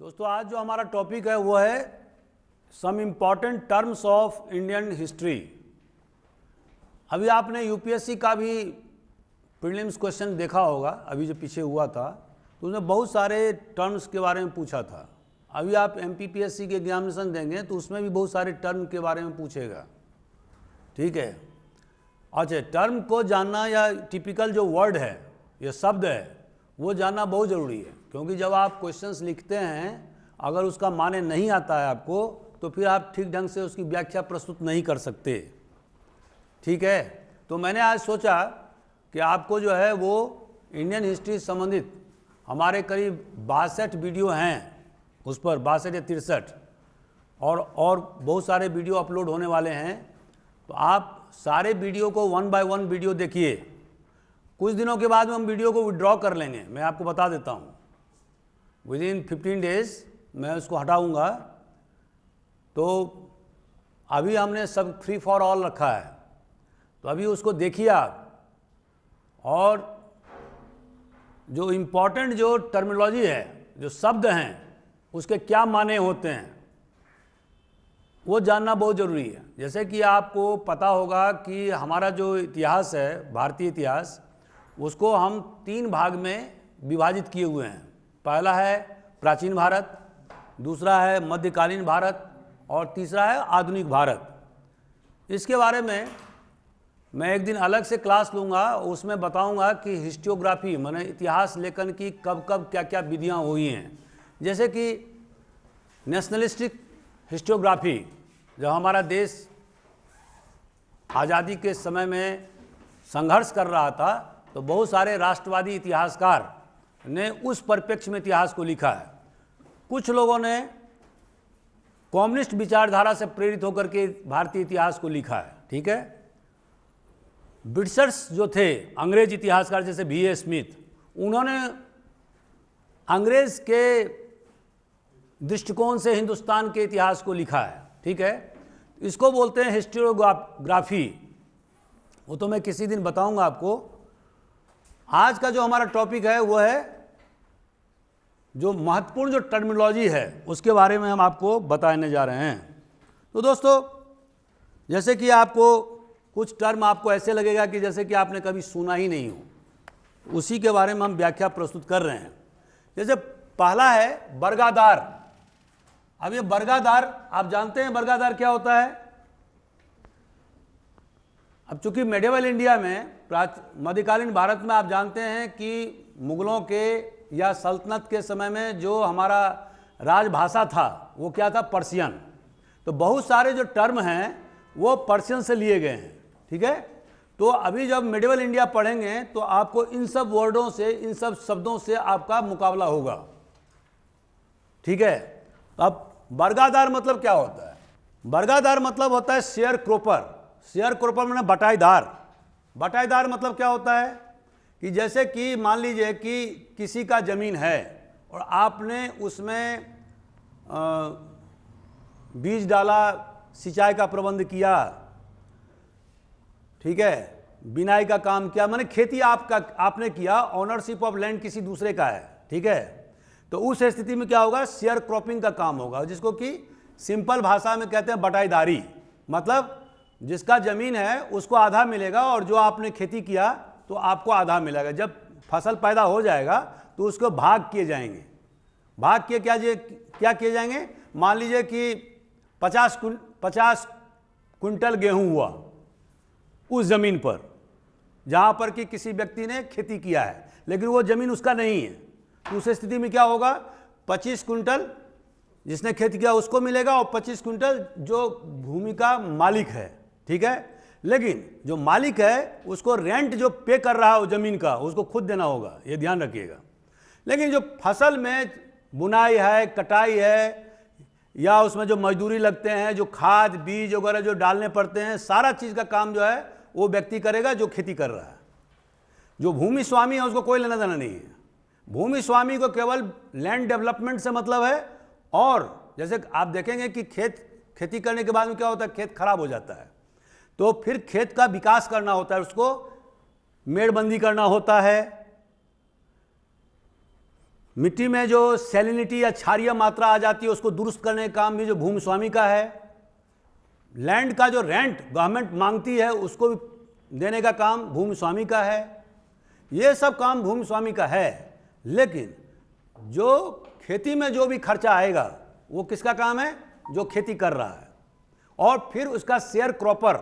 दोस्तों आज जो हमारा टॉपिक है वो है some important terms of Indian history. अभी आपने यूपीएससी का भी प्रीलिम्स क्वेश्चन देखा होगा, अभी जो पीछे हुआ था तो उसमें बहुत सारे टर्म्स के बारे में पूछा था। अभी आप एमपीपीएससी के एग्जामिनेशन देंगे तो उसमें भी बहुत सारे टर्म के बारे में पूछेगा, ठीक है। अच्छा, टर्म को जानना या टिपिकल जो वर्ड है या शब्द है वो जानना बहुत ज़रूरी है, क्योंकि जब आप क्वेश्चंस लिखते हैं अगर उसका माने नहीं आता है आपको तो फिर आप ठीक ढंग से उसकी व्याख्या प्रस्तुत नहीं कर सकते, ठीक है। तो मैंने आज सोचा कि आपको जो है वो इंडियन हिस्ट्री से संबंधित हमारे करीब 62 वीडियो हैं, उस पर 62 या 63 और बहुत सारे वीडियो अपलोड होने वाले हैं। तो आप सारे वीडियो को 1 बाय 1 वीडियो देखिए। कुछ दिनों के बाद में हम वीडियो को विड्रॉ कर लेंगे, मैं आपको बता देता हूँ। विदिन 15 डेज मैं उसको हटाऊँगा। तो अभी हमने सब फ्री फॉर ऑल रखा है, तो अभी उसको देखिए आप। और जो इम्पोर्टेंट जो टर्मिनोलॉजी है, जो शब्द हैं, उसके क्या माने होते हैं वो जानना बहुत ज़रूरी है। जैसे कि आपको पता होगा कि हमारा जो इतिहास है, भारतीय इतिहास, उसको हम 3 भाग में विभाजित किए हुए हैं। पहला है प्राचीन भारत, दूसरा है मध्यकालीन भारत और तीसरा है आधुनिक भारत। इसके बारे में मैं एक दिन अलग से क्लास लूँगा, उसमें बताऊँगा कि हिस्टोग्राफी माने इतिहास लेखन की कब कब क्या क्या विधियाँ हुई हैं। जैसे कि नेशनलिस्टिक हिस्टोग्राफी, जब हमारा देश आज़ादी के समय में संघर्ष कर रहा था तो बहुत सारे राष्ट्रवादी इतिहासकार ने उस परिप्रेक्ष्य में इतिहास को लिखा है। कुछ लोगों ने कम्युनिस्ट विचारधारा से प्रेरित होकर के भारतीय इतिहास को लिखा है, ठीक है। ब्रिटिशर्स जो थे, अंग्रेज इतिहासकार जैसे V.A. स्मिथ, उन्होंने अंग्रेज के दृष्टिकोण से हिंदुस्तान के इतिहास को लिखा है, ठीक है। इसको बोलते हैं हिस्टोग्राफी। वो तो मैं किसी दिन बताऊंगा आपको। आज का जो हमारा टॉपिक है वो है जो महत्वपूर्ण जो टर्मिनोलॉजी है उसके बारे में हम आपको बताने जा रहे हैं। तो दोस्तों, जैसे कि आपको कुछ टर्म आपको ऐसे लगेगा कि जैसे कि आपने कभी सुना ही नहीं हो, उसी के बारे में हम व्याख्या प्रस्तुत कर रहे हैं। जैसे पहला है बर्गादार। अब ये बर्गादार, आप जानते हैं बर्गादार क्या होता है? अब चूंकि मेडिवल इंडिया में, मध्यकालीन भारत में आप जानते हैं कि मुगलों के या सल्तनत के समय में जो हमारा राजभाषा था वो क्या था? पर्शियन। तो बहुत सारे जो टर्म हैं वो पर्शियन से लिए गए हैं, ठीक है। तो अभी जब मेडिवल इंडिया पढ़ेंगे तो आपको इन सब वर्डों से, इन सब शब्दों से आपका मुकाबला होगा, ठीक है। अब बर्गादार मतलब क्या होता है? बर्गादार मतलब होता है शेयर क्रोपर। शेयर क्रोपर माने बटाईदार। बटाईदार मतलब क्या होता है कि जैसे कि मान लीजिए कि किसी का ज़मीन है और आपने उसमें बीज डाला, सिंचाई का प्रबंध किया, ठीक है, बिनाई का काम किया, माने खेती आपने किया, ओनरशिप ऑफ लैंड किसी दूसरे का है, ठीक है। तो उस स्थिति में क्या होगा? शेयर क्रॉपिंग का काम होगा, जिसको कि सिंपल भाषा में कहते हैं बटाईदारी। मतलब जिसका ज़मीन है उसको आधा मिलेगा और जो आपने खेती किया तो आपको आधा मिलेगा। जब फसल पैदा हो जाएगा तो उसको भाग किए जाएंगे। भाग किए क्या किए जाएंगे? मान लीजिए कि 50 क्विंटल गेहूं हुआ उस ज़मीन पर जहाँ पर कि किसी व्यक्ति ने खेती किया है, लेकिन वो ज़मीन उसका नहीं है। तो उस स्थिति में क्या होगा? 25 क्विंटल जिसने खेती किया उसको मिलेगा और 25 क्विंटल जो भूमि का मालिक है, ठीक है। लेकिन जो मालिक है उसको रेंट जो पे कर रहा है ज़मीन का, उसको खुद देना होगा, ये ध्यान रखिएगा। लेकिन जो फसल में बुनाई है, कटाई है, या उसमें जो मजदूरी लगते हैं, जो खाद बीज वगैरह जो डालने पड़ते हैं, सारा चीज़ का काम जो है वो व्यक्ति करेगा जो खेती कर रहा है। जो भूमि स्वामी है उसको कोई लेना देना नहीं है। भूमि स्वामी को केवल लैंड डेवलपमेंट से मतलब है। और जैसे आप देखेंगे कि खेती करने के बाद में क्या होता है? खेत खराब हो जाता है, तो फिर खेत का विकास करना होता है, उसको मेड़बंदी करना होता है, मिट्टी में जो सैलिनिटी या क्षारीय मात्रा आ जाती है उसको दुरुस्त करने का काम भी जो भूमि स्वामी का है। लैंड का जो रेंट गवर्नमेंट मांगती है उसको भी देने का काम भूमि स्वामी का है। ये सब काम भूमि स्वामी का है, लेकिन जो खेती में जो भी खर्चा आएगा वो किसका काम है? जो खेती कर रहा है। और फिर उसका शेयर क्रॉपर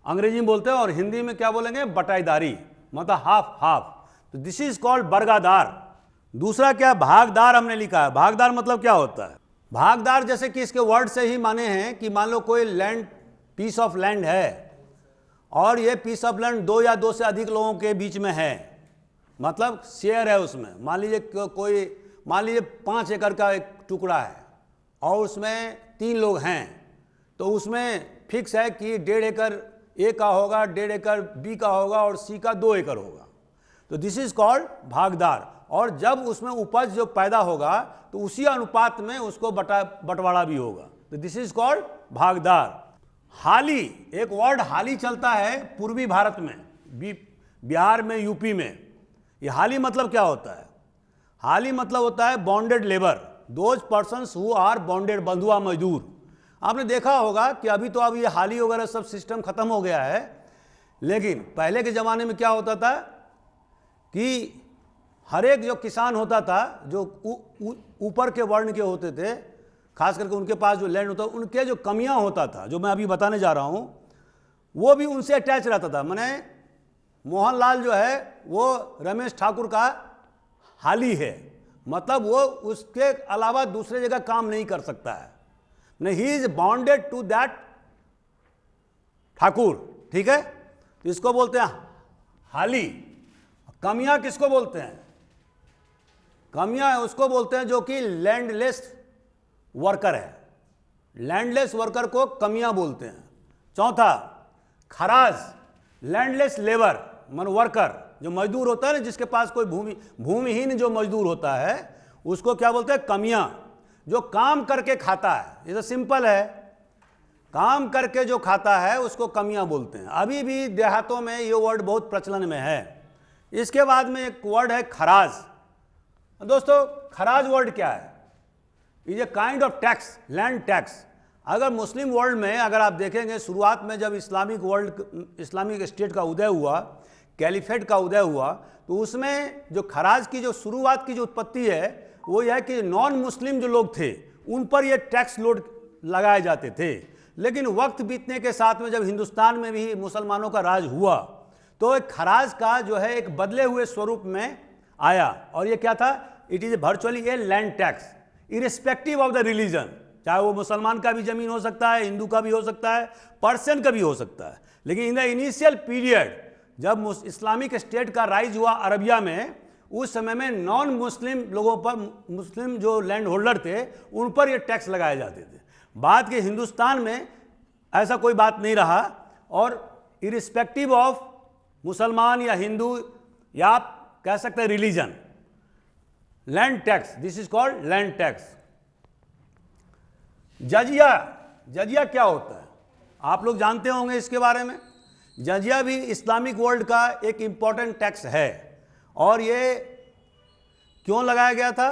अंग्रेजी में बोलते हैं, और हिंदी में क्या बोलेंगे? बटाईदारी, मतलब हाफ हाफ। तो दिस इज कॉल्ड बर्गादार। दूसरा क्या? भागदार हमने लिखा है। भागदार मतलब क्या होता है? भागदार जैसे कि इसके वर्ड से ही माने हैं कि मान लो कोई लैंड, पीस ऑफ लैंड है और ये पीस ऑफ लैंड 2 या 2 से अधिक लोगों के बीच में है, मतलब शेयर है उसमें। मान लीजिए 5 एकड़ का एक टुकड़ा है और उसमें 3 लोग हैं, तो उसमें फिक्स है कि 1.5 एकड़ ए का होगा, 1.5 एकड़ बी का होगा और सी का 2 एकड़ होगा। तो दिस इज कॉल्ड भागदार। और जब उसमें उपज जो पैदा होगा तो उसी अनुपात में उसको बंटवारा भी होगा। तो दिस इज कॉल्ड भागदार। हाली, एक वर्ड हाली चलता है पूर्वी भारत में, बिहार में, यूपी में। ये हाली मतलब क्या होता है? हाली मतलब होता है bonded labour, those persons who are bonded, बंधुआ मजदूर। आपने देखा होगा कि अभी तो अब ये हाली वगैरह सब सिस्टम खत्म हो गया है, लेकिन पहले के ज़माने में क्या होता था कि हर एक जो किसान होता था, जो ऊपर के वर्ण के होते थे, खास करके उनके पास जो लैंड होता, उनके जो कमियां होता था, जो मैं अभी बताने जा रहा हूं, वो भी उनसे अटैच रहता था। मैंने मोहनलाल जो है वो रमेश ठाकुर का हाली है, मतलब वो उसके अलावा दूसरे जगह काम नहीं कर सकता है। नहीं, he is bonded to that Thakur, ठीक है। तो इसको बोलते हैं हाली। कमियां किसको बोलते हैं? कमियां उसको बोलते हैं जो कि लैंडलेस वर्कर है। लैंडलेस वर्कर को कमियां बोलते हैं। चौथा, खराज, लैंडलेस लेबर मन वर्कर, जो मजदूर होता है ना, जिसके पास कोई भूमिहीन जो मजदूर होता है उसको क्या बोलते हैं? कमियां। जो काम करके खाता है, ये तो सिंपल है, काम करके जो खाता है उसको कमियां बोलते हैं। अभी भी देहातों में ये वर्ड बहुत प्रचलन में है। इसके बाद में एक वर्ड है खराज। दोस्तों, खराज वर्ड क्या है? Is a kind of tax, land tax. अगर मुस्लिम वर्ल्ड में अगर आप देखेंगे, शुरुआत में जब इस्लामिक स्टेट का उदय हुआ, कैलिफेट का उदय हुआ, तो उसमें जो खराज की जो शुरुआत की जो उत्पत्ति है वो यह है कि नॉन मुस्लिम जो लोग थे उन पर ये टैक्स लोड लगाए जाते थे। लेकिन वक्त बीतने के साथ में जब हिंदुस्तान में भी मुसलमानों का राज हुआ तो एक खराज का जो है एक बदले हुए स्वरूप में आया, और ये क्या था? It is virtually a land tax irrespective of the religion. चाहे वो मुसलमान का भी जमीन हो सकता है, हिंदू का भी हो सकता है, पर्शियन का भी हो सकता है। लेकिन इन द इनिशियल पीरियड जब इस्लामिक स्टेट का राइज हुआ अरबिया में, उस समय में नॉन मुस्लिम लोगों पर, मुस्लिम जो लैंड होल्डर थे उन पर ये टैक्स लगाए जाते थे। बाद के हिंदुस्तान में ऐसा कोई बात नहीं रहा, और इरिस्पेक्टिव ऑफ मुसलमान या हिंदू या आप कह सकते हैं religion, land tax, this is called land tax. जजिया, जजिया क्या होता है? आप लोग जानते होंगे इसके बारे में। जजिया भी इस्लामिक वर्ल्ड का एक इंपॉर्टेंट टैक्स है, और ये क्यों लगाया गया था?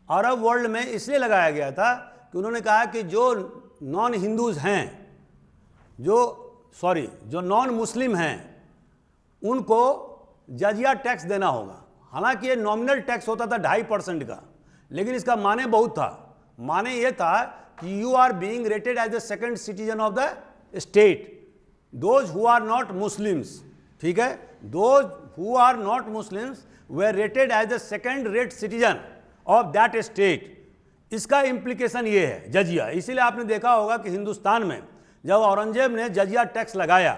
अरब वर्ल्ड में इसलिए लगाया गया था कि उन्होंने कहा कि जो नॉन हिंदूज हैं, जो नॉन मुस्लिम हैं, उनको जजिया टैक्स देना होगा। हालांकि ये नॉमिनल टैक्स होता था 2.5% का, लेकिन इसका माने बहुत था। माने ये था कि you are being rated as the second citizen of the state, those who are not Muslims, ठीक है, those who are not Muslims were rated as the second rate citizen of that state. इसका implication ये है जजिया। इसीलिए आपने देखा होगा कि हिंदुस्तान में जब औरंगजेब ने जजिया टैक्स लगाया,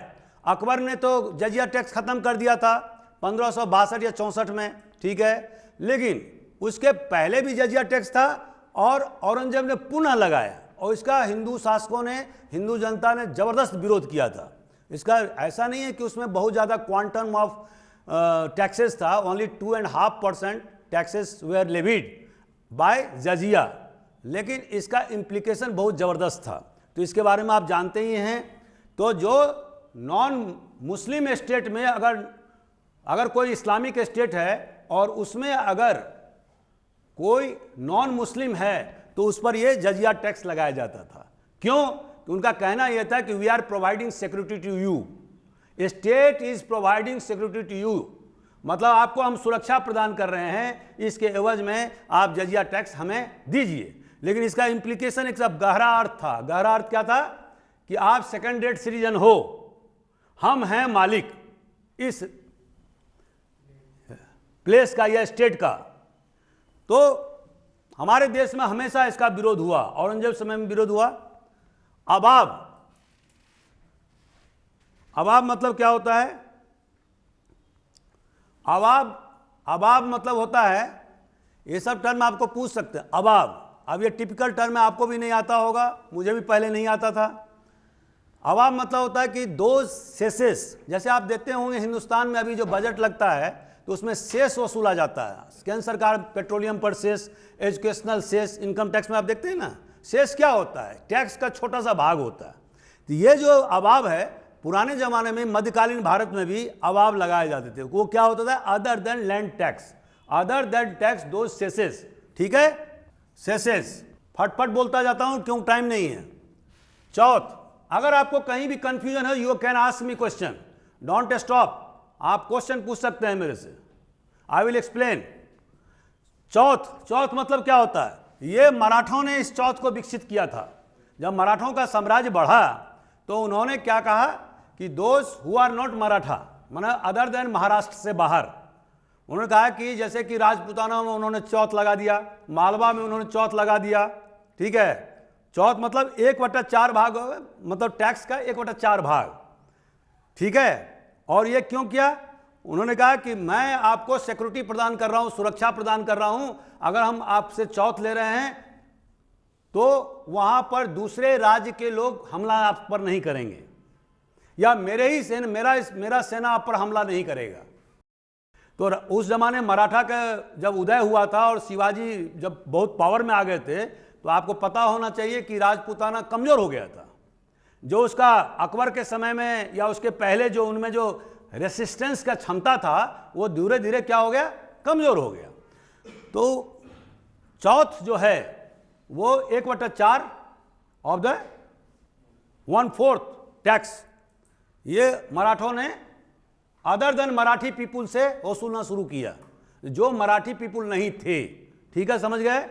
अकबर ने तो जजिया टैक्स खत्म कर दिया था 1562 या 64 में, ठीक है, लेकिन उसके पहले भी जजिया टैक्स था और औरंगजेब ने पुनः लगाया, और इसका हिंदू शासकों ने, हिंदू जनता ने जबरदस्त विरोध किया था। इसका ऐसा नहीं है कि उसमें बहुत ज़्यादा क्वांटम ऑफ टैक्सेस था, only 2.5% taxes were levied by जजिया, लेकिन इसका इम्प्लीकेशन बहुत ज़बरदस्त था। तो इसके बारे में आप जानते ही हैं। तो जो नॉन मुस्लिम स्टेट में अगर कोई इस्लामिक स्टेट है और उसमें अगर कोई नॉन मुस्लिम है तो उस पर यह जजिया टैक्स लगाया जाता था। क्यों? कि उनका कहना यह था कि we are providing security to you, state is providing security to you, मतलब आपको हम सुरक्षा प्रदान कर रहे हैं, इसके एवज में आप जजिया टैक्स हमें दीजिए। लेकिन इसका इम्प्लीकेशन एक सब गहरा अर्थ था। गहरा अर्थ क्या था? कि आप सेकंड रेट सिटीजन हो, हम हैं मालिक इस प्लेस का या स्टेट का। तो हमारे देश में हमेशा इसका विरोध हुआ, औरंगजेब समय में विरोध हुआ। अबाब मतलब क्या होता है? अबाब मतलब होता है, ये सब टर्म आपको पूछ सकते हैं। अबाब, अब ये टिपिकल टर्म है, आपको भी नहीं आता होगा, मुझे भी पहले नहीं आता था। अबाब मतलब होता है कि दो सेसेस, जैसे आप देखते होंगे हिंदुस्तान में अभी जो बजट लगता है तो उसमें सेस वसूला जाता है। केंद्र सरकार पेट्रोलियम पर cess, educational cess, income tax में आप देखते हैं ना, सेस क्या होता है? टैक्स का छोटा सा भाग होता है। तो ये जो अबाब है, पुराने जमाने में मध्यकालीन भारत में भी अबाब लगाए जाते थे। वो क्या होता था? Other than land tax, other than tax दो सेसेस। ठीक है, सेसेस। फटफट बोलता जाता हूं क्यों, टाइम नहीं है। चौथ, अगर आपको कहीं भी कंफ्यूजन है, you can ask me question, don't stop, आप क्वेश्चन पूछ सकते हैं मेरे से, आई विल एक्सप्लेन। चौथ मतलब क्या होता है? ये मराठों ने इस चौथ को विकसित किया था। जब मराठों का साम्राज्य बढ़ा तो उन्होंने क्या कहा कि those who are not Maratha, माना अदर देन महाराष्ट्र से बाहर, उन्होंने कहा कि जैसे कि राजपूताना में उन्होंने चौथ लगा दिया, मालवा में उन्होंने चौथ लगा दिया। ठीक है, चौथ मतलब 1/4 भाग, मतलब टैक्स का 1/4 भाग। ठीक है, और ये क्यों किया? उन्होंने कहा कि मैं आपको सिक्योरिटी प्रदान कर रहा हूं, सुरक्षा प्रदान कर रहा हूं, अगर हम आपसे चौथ ले रहे हैं तो वहां पर दूसरे राज्य के लोग हमला आप पर नहीं करेंगे, या मेरा सेना आप पर हमला नहीं करेगा। तो उस जमाने मराठा का जब उदय हुआ था और शिवाजी जब बहुत पावर में आ गए थे, तो आपको पता होना चाहिए कि राजपूताना कमजोर हो गया था। जो उसका अकबर के समय में या उसके पहले जो उनमें जो रेसिस्टेंस का क्षमता था, वो धीरे धीरे क्या हो गया? कमजोर हो गया। तो चौथ जो है वो 1/4 ऑफ द 1/4 टैक्स ये मराठों ने अदर देन मराठी पीपुल से वसूलना शुरू किया, जो मराठी पीपुल नहीं थे। ठीक है, समझ गए?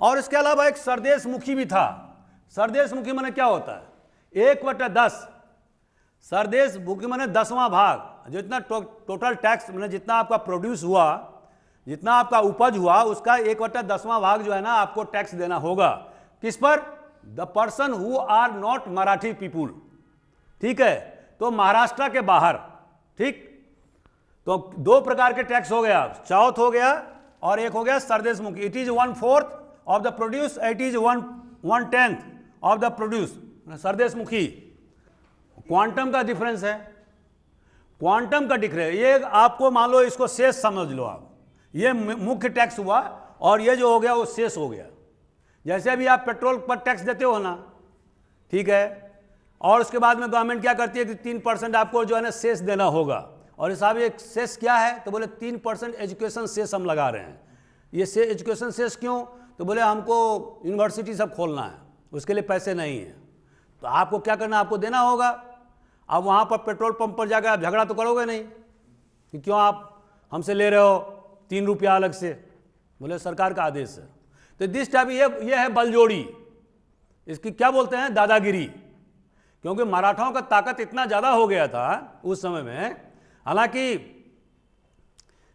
और इसके अलावा एक सरदेश मुखी भी था। सरदेश मुखी माने क्या होता है? 1/10 सरदेश मुखी माने 10वां भाग, जितना टोटल टैक्स मैंने जितना आपका प्रोड्यूस हुआ, जितना आपका उपज हुआ, उसका 1/10वां भाग जो है ना आपको टैक्स देना होगा। किस पर? The person who are not Marathi people. ठीक है, तो महाराष्ट्र के बाहर। ठीक, तो दो प्रकार के टैक्स हो गया, चौथ हो गया और एक हो गया सरदेश मुखी। It is 1/4 of the produce, it is 1/10 of the produce. Sardesh मुखी क्वांटम का डिफरेंस है, क्वांटम का डिफरेंस। ये आपको मान लो, इसको शेष समझ लो आप, ये मुख्य टैक्स हुआ और ये जो हो गया वो शेष हो गया। जैसे अभी आप पेट्रोल पर टैक्स देते हो ना, ठीक है, और उसके बाद में गवर्नमेंट क्या करती है कि 3% आपको जो है ना शेष देना होगा। और साहब ये शेष क्या है? तो बोले 3% एजुकेशन शेष हम लगा रहे हैं। ये एजुकेशन शेष क्यों? तो बोले हमको यूनिवर्सिटी सब खोलना है, उसके लिए पैसे नहीं है, तो आपको क्या करना, आपको देना होगा। अब वहाँ पर पेट्रोल पंप पर जाकर आप झगड़ा तो करोगे नहीं कि क्यों आप हमसे ले रहे हो 3 रुपया अलग से, बोले सरकार का आदेश है। तो दिस टाइप ये है बलजोड़ी, इसकी क्या बोलते हैं? दादागिरी। क्योंकि मराठाओं का ताकत इतना ज़्यादा हो गया था उस समय में। हालांकि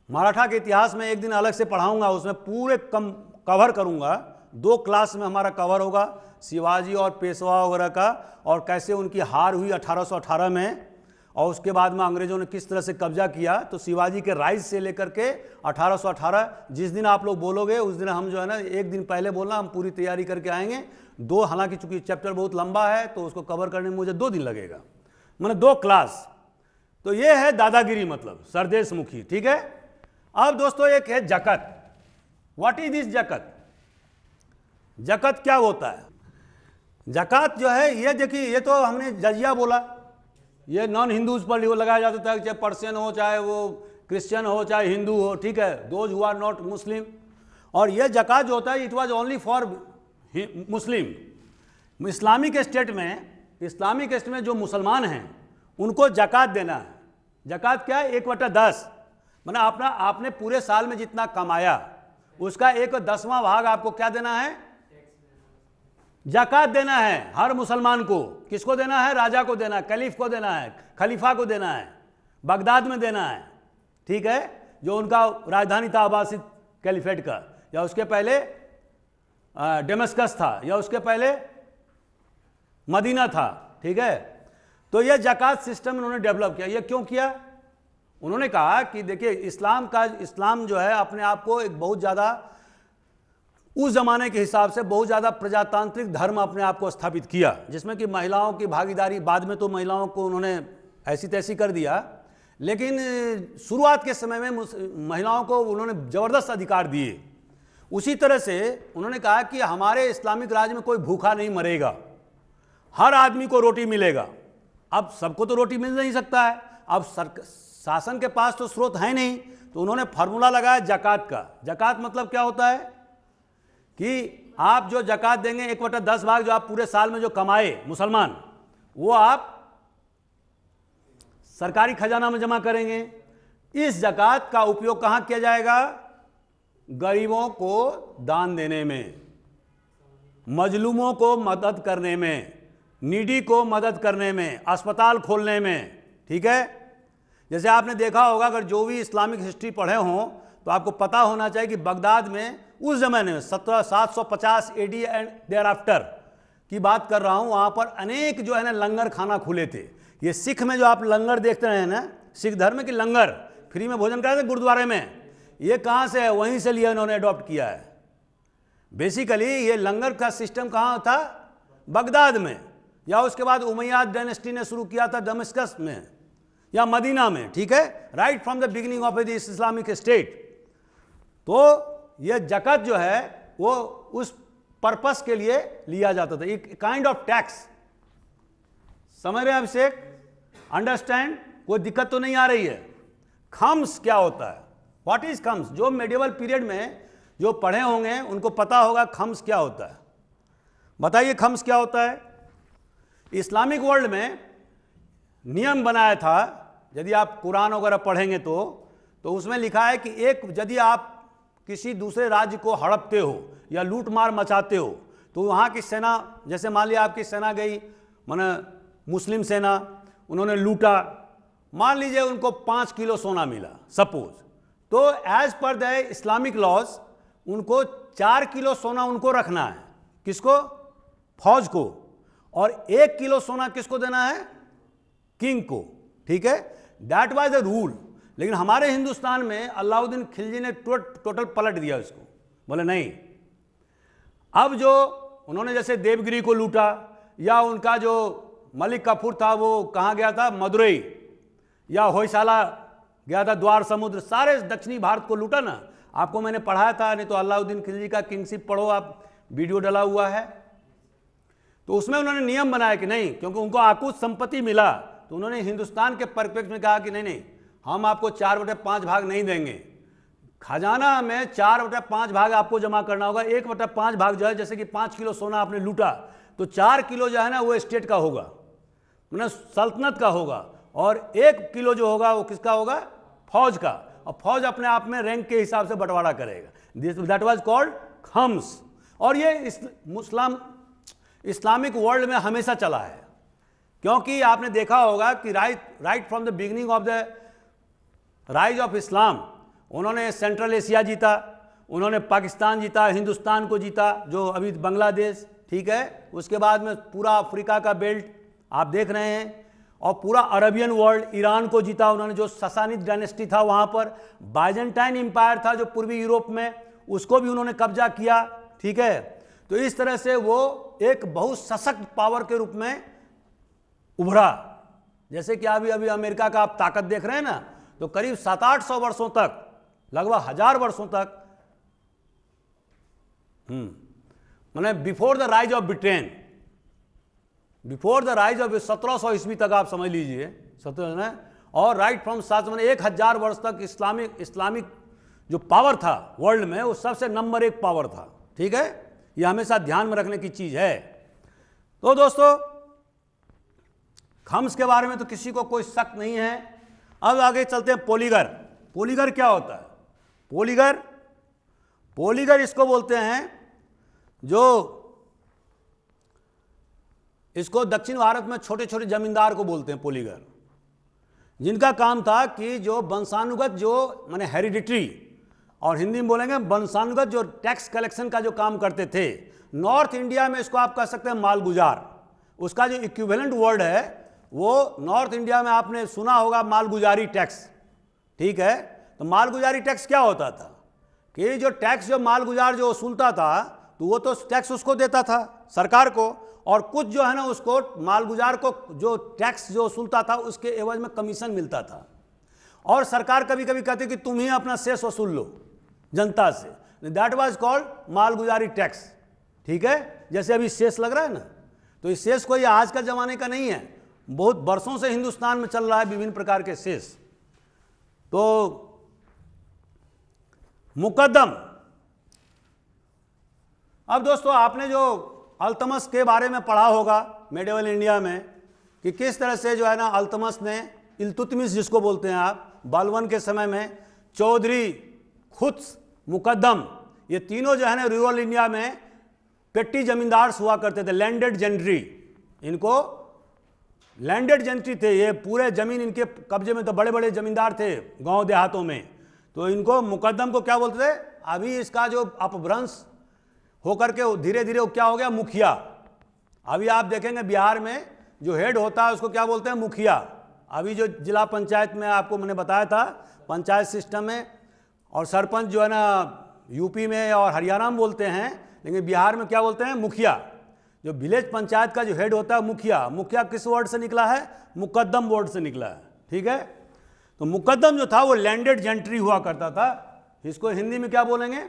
मराठा के इतिहास में एक दिन अलग से पढ़ाऊंगा, उसमें पूरे कवर करूंगा, 2 क्लास में हमारा कवर होगा शिवाजी और पेशवा वगैरह का, और कैसे उनकी हार हुई 1818 में, और उसके बाद में अंग्रेजों ने किस तरह से कब्जा किया। तो शिवाजी के राइज से लेकर के 1818, जिस दिन आप लोग बोलोगे उस दिन हम जो है ना, एक दिन पहले बोलना, हम पूरी तैयारी करके आएंगे। हालांकि चूंकि चैप्टर बहुत लंबा है तो उसको कवर करने में मुझे 2 दिन लगेगा, मैंने 2 क्लास। तो ये है दादागिरी, मतलब सरदेश मुखी। ठीक है, अब दोस्तों एक है जकत। व्हाट इज दिस जकत? जकत क्या होता है? जकात जो है, ये देखिए, ये तो हमने जजिया बोला, ये नॉन हिंदूज पर लगाया जाता है, चाहे पर्शियन हो, चाहे वो क्रिश्चियन हो, चाहे हिंदू हो। ठीक है, दोज हु आर नॉट मुस्लिम। और यह जकात जो होता है it was only for Muslim. Islamic state में जो मुसलमान हैं उनको जकात देना है। जकात क्या है? 1/10, मतलब आपने पूरे साल में जितना कमाया उसका 1/10वां भाग आपको क्या देना है? जकात देना है हर मुसलमान को। किसको देना है? राजा को देना है, कैलिफ को देना है, खलीफा को देना है, बगदाद में देना है, ठीक है, जो उनका राजधानी था अब्बासिद कैलिफेट का, या उसके पहले डेमस्कस था, या उसके पहले मदीना था, ठीक है। तो यह जकात सिस्टम उन्होंने डेवलप किया। यह क्यों किया? उन्होंने कहा कि देखिए इस्लाम जो है अपने आप को एक बहुत ज़्यादा उस जमाने के हिसाब से बहुत ज़्यादा प्रजातांत्रिक धर्म अपने आप को स्थापित किया, जिसमें कि महिलाओं की भागीदारी, बाद में तो महिलाओं को उन्होंने ऐसी तैसी कर दिया, लेकिन शुरुआत के समय में महिलाओं को उन्होंने ज़बरदस्त अधिकार दिए। उसी तरह से उन्होंने कहा कि हमारे इस्लामिक राज्य में कोई भूखा नहीं मरेगा, हर आदमी को रोटी मिलेगा। अब सबको तो रोटी मिल नहीं सकता है, अब शासन के पास तो स्रोत है नहीं, तो उन्होंने फार्मूला लगाया जकात का। जकात मतलब क्या होता है कि आप जो जकात देंगे 1/10 भाग जो आप पूरे साल में जो कमाए मुसलमान, वो आप सरकारी खजाना में जमा करेंगे। इस जकात का उपयोग कहाँ किया जाएगा? गरीबों को दान देने में, मजलूमों को मदद करने में, नीडी को मदद करने में, अस्पताल खोलने में, ठीक है। जैसे आपने देखा होगा, अगर जो भी इस्लामिक हिस्ट्री पढ़े हों तो आपको पता होना चाहिए कि बगदाद में उस ज़माने में 750 AD एंड देयर आफ्टर की बात कर रहा हूँ, वहाँ पर अनेक जो है ना लंगर खाना खुले थे। ये सिख में जो आप लंगर देखते रहे ना, सिख धर्म की लंगर फ्री में भोजन कराते गुरुद्वारे में, ये कहाँ से है? वहीं से लिया, इन्होंने अडॉप्ट किया है। बेसिकली ये लंगर का सिस्टम कहाँ था? बगदाद में, या उसके बाद उमैयाद डायनेस्टी ने शुरू किया था दमिश्कस में या मदीना में, ठीक है, right from the beginning of the Islamic state. तो ये जकात जो है वो उस पर्पस के लिए लिया जाता था, एक काइंड ऑफ टैक्स। समझ रहे हैं अभिषेक? अंडरस्टैंड? कोई दिक्कत तो नहीं आ रही है? खम्स क्या होता है? What is comes? जो मेडिवल पीरियड में जो पढ़े होंगे उनको पता होगा खम्स क्या होता है। बताइए खम्स क्या होता है? इस्लामिक वर्ल्ड में नियम बनाया था, यदि आप कुरान वगैरह पढ़ेंगे तो उसमें लिखा है कि यदि आप किसी दूसरे राज्य को हड़पते हो या लूट मार मचाते हो, तो वहाँ की सेना, जैसे मान लिया आपकी सेना गई, माने मुस्लिम सेना, उन्होंने लूटा, मान लीजिए उनको 5 किलो सोना मिला सपोज, तो as per the Islamic laws उनको 4 किलो सोना उनको रखना है। किसको? फौज को। और 1 किलो सोना किसको देना है? किंग को, ठीक है। That was the rule. लेकिन हमारे हिंदुस्तान में अलाउद्दीन खिलजी ने टोटल पलट दिया इसको, बोले नहीं, अब जो उन्होंने जैसे देवगिरी को लूटा, या उनका जो मलिक काफूर था वो कहाँ गया था? मदुरई, या होयसाला गया था, द्वार समुद्र, सारे दक्षिणी भारत को लूटा ना। आपको मैंने पढ़ाया था, नहीं तो अलाउद्दीन खिलजी का किंगशिप पढ़ो, आप वीडियो डाला हुआ है। तो उसमें उन्होंने नियम बनाया कि नहीं, क्योंकि उनको आकुत संपत्ति मिला, तो उन्होंने हिंदुस्तान के परिप्रेक्ष्य में कहा कि नहीं, हम आपको 4/5 भाग नहीं देंगे। खजाना में 4/5 भाग आपको जमा करना होगा। 1/5 भाग जो है, जैसे कि 5 किलो सोना आपने लूटा, तो 4 किलो जो है ना वो स्टेट का होगा, मतलब सल्तनत का होगा, और 1 किलो जो होगा वो किसका होगा? फौज का। और फौज अपने आप में रैंक के हिसाब से बंटवारा करेगा। That was called comes. और ये इस्लामिक वर्ल्ड में हमेशा चला है, क्योंकि आपने देखा होगा कि right from the beginning of the rise of Islam उन्होंने सेंट्रल एशिया जीता, उन्होंने पाकिस्तान जीता, हिंदुस्तान को जीता, जो अभी बांग्लादेश, ठीक है, उसके बाद में पूरा अफ्रीका का बेल्ट आप देख रहे हैं, और पूरा अरबियन वर्ल्ड, ईरान को जीता उन्होंने, जो ससानिद डायनेस्टी था वहाँ पर, बाइजेंटाइन एम्पायर था जो पूर्वी यूरोप में, उसको भी उन्होंने कब्जा किया, ठीक है। तो इस तरह से वो एक बहुत सशक्त पावर के रूप में उभरा। जैसे कि अभी अमेरिका का आप ताकत देख रहे हैं ना, तो करीब 700-800 वर्षों तक, लगभग 1000 वर्षों तक, मैंने before the rise of Britain, before the rise of 1700 ईस्वी तक आप समझ लीजिए, 1700, और राइट फ्रॉम 7 मैंने 1000 वर्ष तक इस्लामिक जो पावर था वर्ल्ड में, वो सबसे नंबर 1 पावर था। ठीक है, ये हमेशा ध्यान में रखने की चीज है। तो दोस्तों, खम्स के बारे में तो किसी को कोई शक नहीं है। अब आगे चलते हैं पोलीगर। पोलीगर क्या होता है? पोलीगर इसको बोलते हैं, जो इसको दक्षिण भारत में छोटे छोटे जमींदार को बोलते हैं पोलीगर, जिनका काम था कि जो वंशानुगत, जो माने हेरिडिटरी, और हिंदी में बोलेंगे वंशानुगत, जो टैक्स कलेक्शन का जो काम करते थे। नॉर्थ इंडिया में इसको आप कह सकते हैं मालगुजार। उसका जो इक्विवेलेंट वर्ड है वो नॉर्थ इंडिया में आपने सुना होगा मालगुजारी टैक्स। ठीक है, तो मालगुजारी टैक्स क्या होता था कि जो टैक्स जो मालगुजार जो वसूलता था, तो वो तो टैक्स उसको देता था सरकार को, और कुछ जो है ना उसको मालगुजार को जो टैक्स जो वसूलता था उसके एवज में कमीशन मिलता था। और सरकार कभी कभी कहती कि तुम ही अपना शेष वसूल लो जनता से, दैट वाज कॉल्ड मालगुजारी टैक्स। ठीक है, जैसे अभी शेष लग रहा है ना, तो इस शेष कोई आज का जमाने का नहीं है, बहुत वर्षों से हिंदुस्तान में चल रहा है विभिन्न प्रकार के शेष। तो मुकद्दम, अब दोस्तों आपने जो अल्तमश के बारे में पढ़ा होगा मेडिवल इंडिया में, कि किस तरह से जो है ना अल्तमश ने, इल्तुतमिश जिसको बोलते हैं आप, बालवन के समय में चौधरी, खुत्स, मुकद्दम, ये तीनों जो है ना रूरल इंडिया में पेट्टी जमींदार हुआ करते थे, लैंडेड जेंट्री। इनको लैंडेड जेंट्री थे, ये पूरे जमीन इनके कब्जे में, तो बड़े बड़े जमींदार थे गांव देहातों में। तो इनको मुकद्दम को क्या बोलते थे? अभी इसका जो अपभ्रंश होकर के धीरे धीरे वो क्या हो गया? मुखिया। अभी आप देखेंगे बिहार में जो हेड होता है उसको क्या बोलते हैं? मुखिया। अभी जो जिला पंचायत में आपको मैंने बताया था, पंचायत सिस्टम में, और सरपंच जो है ना यूपी में और हरियाणा में बोलते हैं, लेकिन बिहार में क्या बोलते हैं? मुखिया। जो विलेज पंचायत का जो हेड होता है मुखिया। मुखिया किस वर्ड से निकला है? मुकद्दम वर्ड से निकला है। ठीक है, तो मुकद्दम जो था वो लैंडेड जेंट्री हुआ करता था। इसको हिंदी में क्या बोलेंगे?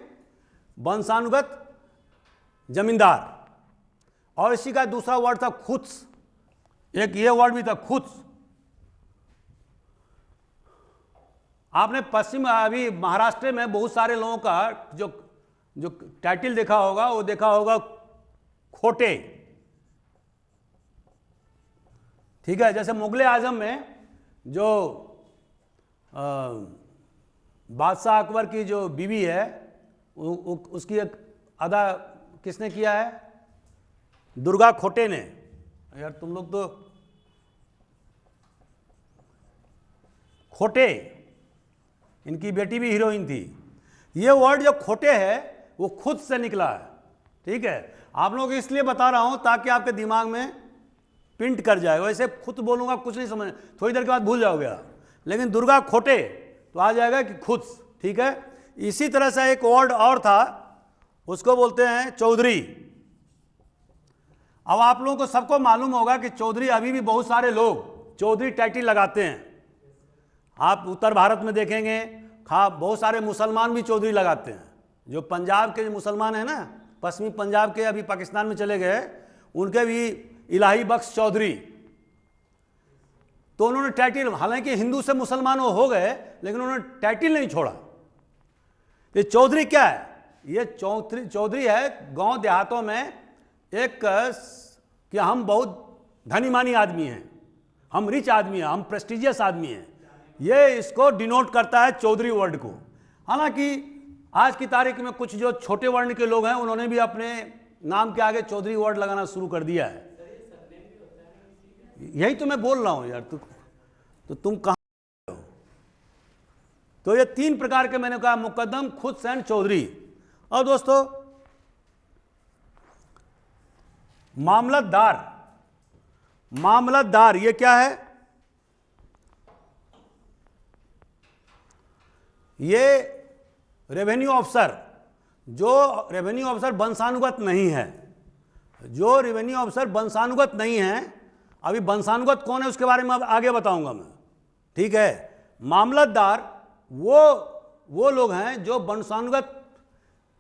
वंशानुगत जमींदार। और इसी का दूसरा वर्ड था खुत्स, एक ये वर्ड भी था खुत्स। आपने पश्चिम अभी महाराष्ट्र में बहुत सारे लोगों का जो जो टाइटल देखा होगा, वो देखा होगा खोटे। ठीक है, जैसे मुगले आजम में जो बादशाह अकबर की जो बीवी है, उसकी एक अदा किसने किया है? दुर्गा खोटे ने। यार तुम लोग तो खोटे, इनकी बेटी भी हीरोइन थी। ये वर्ड जो खोटे है वो खुद से निकला है। ठीक है, आप लोग इसलिए बता रहा हूं ताकि आपके दिमाग में पिंट कर जाएगा। वैसे खुद बोलूंगा कुछ नहीं समझ, थोड़ी देर के बाद भूल जाओगे आप, लेकिन दुर्गा खोटे तो आ जाएगा कि खुद। ठीक है, इसी तरह से एक वर्ड और था, उसको बोलते हैं चौधरी। अब आप लोगों को सबको मालूम होगा कि चौधरी, अभी भी बहुत सारे लोग चौधरी टाइटल लगाते हैं। आप उत्तर भारत में देखेंगे बहुत सारे मुसलमान भी चौधरी लगाते हैं। जो पंजाब के मुसलमान हैं ना, पश्चिमी पंजाब के, अभी पाकिस्तान में चले गए, उनके भी इलाही बख्श चौधरी। तो उन्होंने टाइटल, हालांकि हिंदू से मुसलमान वो हो गए, लेकिन उन्होंने टाइटल नहीं छोड़ा। ये चौधरी क्या है? ये चौधरी है गांव देहातों में एक, कि हम बहुत धनी मानी आदमी हैं, हम रिच आदमी हैं, हम प्रेस्टिजियस आदमी हैं। ये इसको डिनोट करता है चौधरी वर्ड को। हालांकि आज की तारीख में कुछ जो छोटे वर्ण के लोग हैं उन्होंने भी अपने नाम के आगे चौधरी वर्ड लगाना शुरू कर दिया है। यही तो मैं बोल रहा हूं यार, तो तुम कहां हो? तो ये 3 प्रकार के मैंने कहा, मुकद्दम, खुद एंड चौधरी। और दोस्तों मामलतदार, मामलतदार ये क्या है? ये रेवेन्यू अफसर, जो रेवेन्यू अफसर वंशानुगत नहीं है, जो रेवेन्यू अफसर वंशानुगत नहीं है। अभी वंशानुगत कौन है उसके बारे में अब आगे बताऊंगा मैं। ठीक है, मामलतदार वो लोग हैं जो वंशानुगत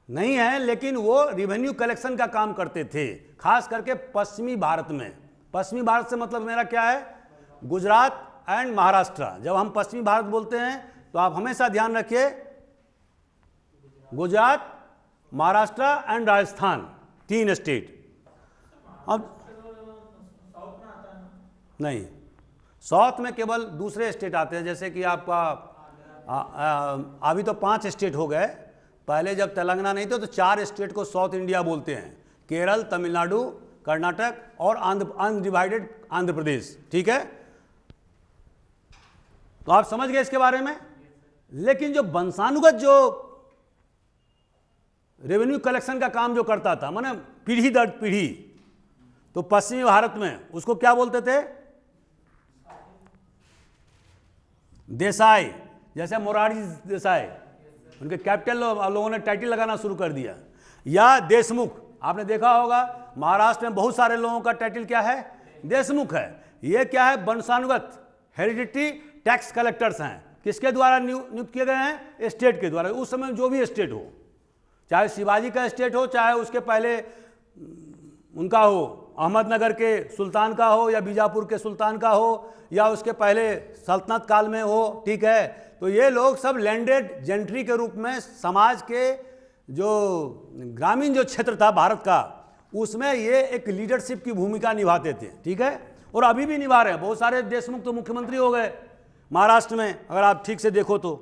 नहीं है, लेकिन वो रेवेन्यू कलेक्शन का काम करते थे, खास करके पश्चिमी भारत में। पश्चिमी भारत से मतलब मेरा क्या है? गुजरात एंड महाराष्ट्र। जब हम पश्चिमी भारत बोलते हैं तो आप हमेशा ध्यान रखिए गुजरात, महाराष्ट्र एंड राजस्थान, 3 स्टेट। अब नहीं, साउथ में केवल दूसरे स्टेट आते हैं, जैसे कि आपका अभी तो 5 स्टेट हो गए। पहले जब तेलंगाना नहीं थे तो 4 स्टेट को साउथ इंडिया बोलते हैं, केरल, तमिलनाडु, कर्नाटक और अनडिवाइडेड आंध्र प्रदेश। ठीक है, तो आप समझ गए इसके बारे में। लेकिन जो वंशानुगत जो रेवेन्यू कलेक्शन का काम जो करता था, माने पीढ़ी दर पीढ़ी, तो पश्चिमी भारत में उसको क्या बोलते थे? देसाई। जैसे मोरारजी देसाई, उनके कैपिटल लोगों ने टाइटल लगाना शुरू कर दिया। या देशमुख, आपने देखा होगा महाराष्ट्र में बहुत सारे लोगों का टाइटल क्या है? देशमुख है। ये क्या है? वंशानुगत हेरिडिटी टैक्स कलेक्टर्स हैं। किसके द्वारा नियुक्त किए गए हैं? स्टेट के द्वारा। उस समय जो भी स्टेट हो, चाहे शिवाजी का स्टेट हो, चाहे उसके पहले उनका हो, अहमदनगर के सुल्तान का हो, या बीजापुर के सुल्तान का हो, या उसके पहले सल्तनत काल में हो। ठीक है, तो ये लोग सब लैंडेड जेंट्री के रूप में समाज के जो ग्रामीण जो क्षेत्र था भारत का, उसमें ये एक लीडरशिप की भूमिका निभाते थे। ठीक है, और अभी भी निभा रहे हैं। बहुत सारे देशमुख तो मुख्यमंत्री हो गए महाराष्ट्र में, अगर आप ठीक से देखो तो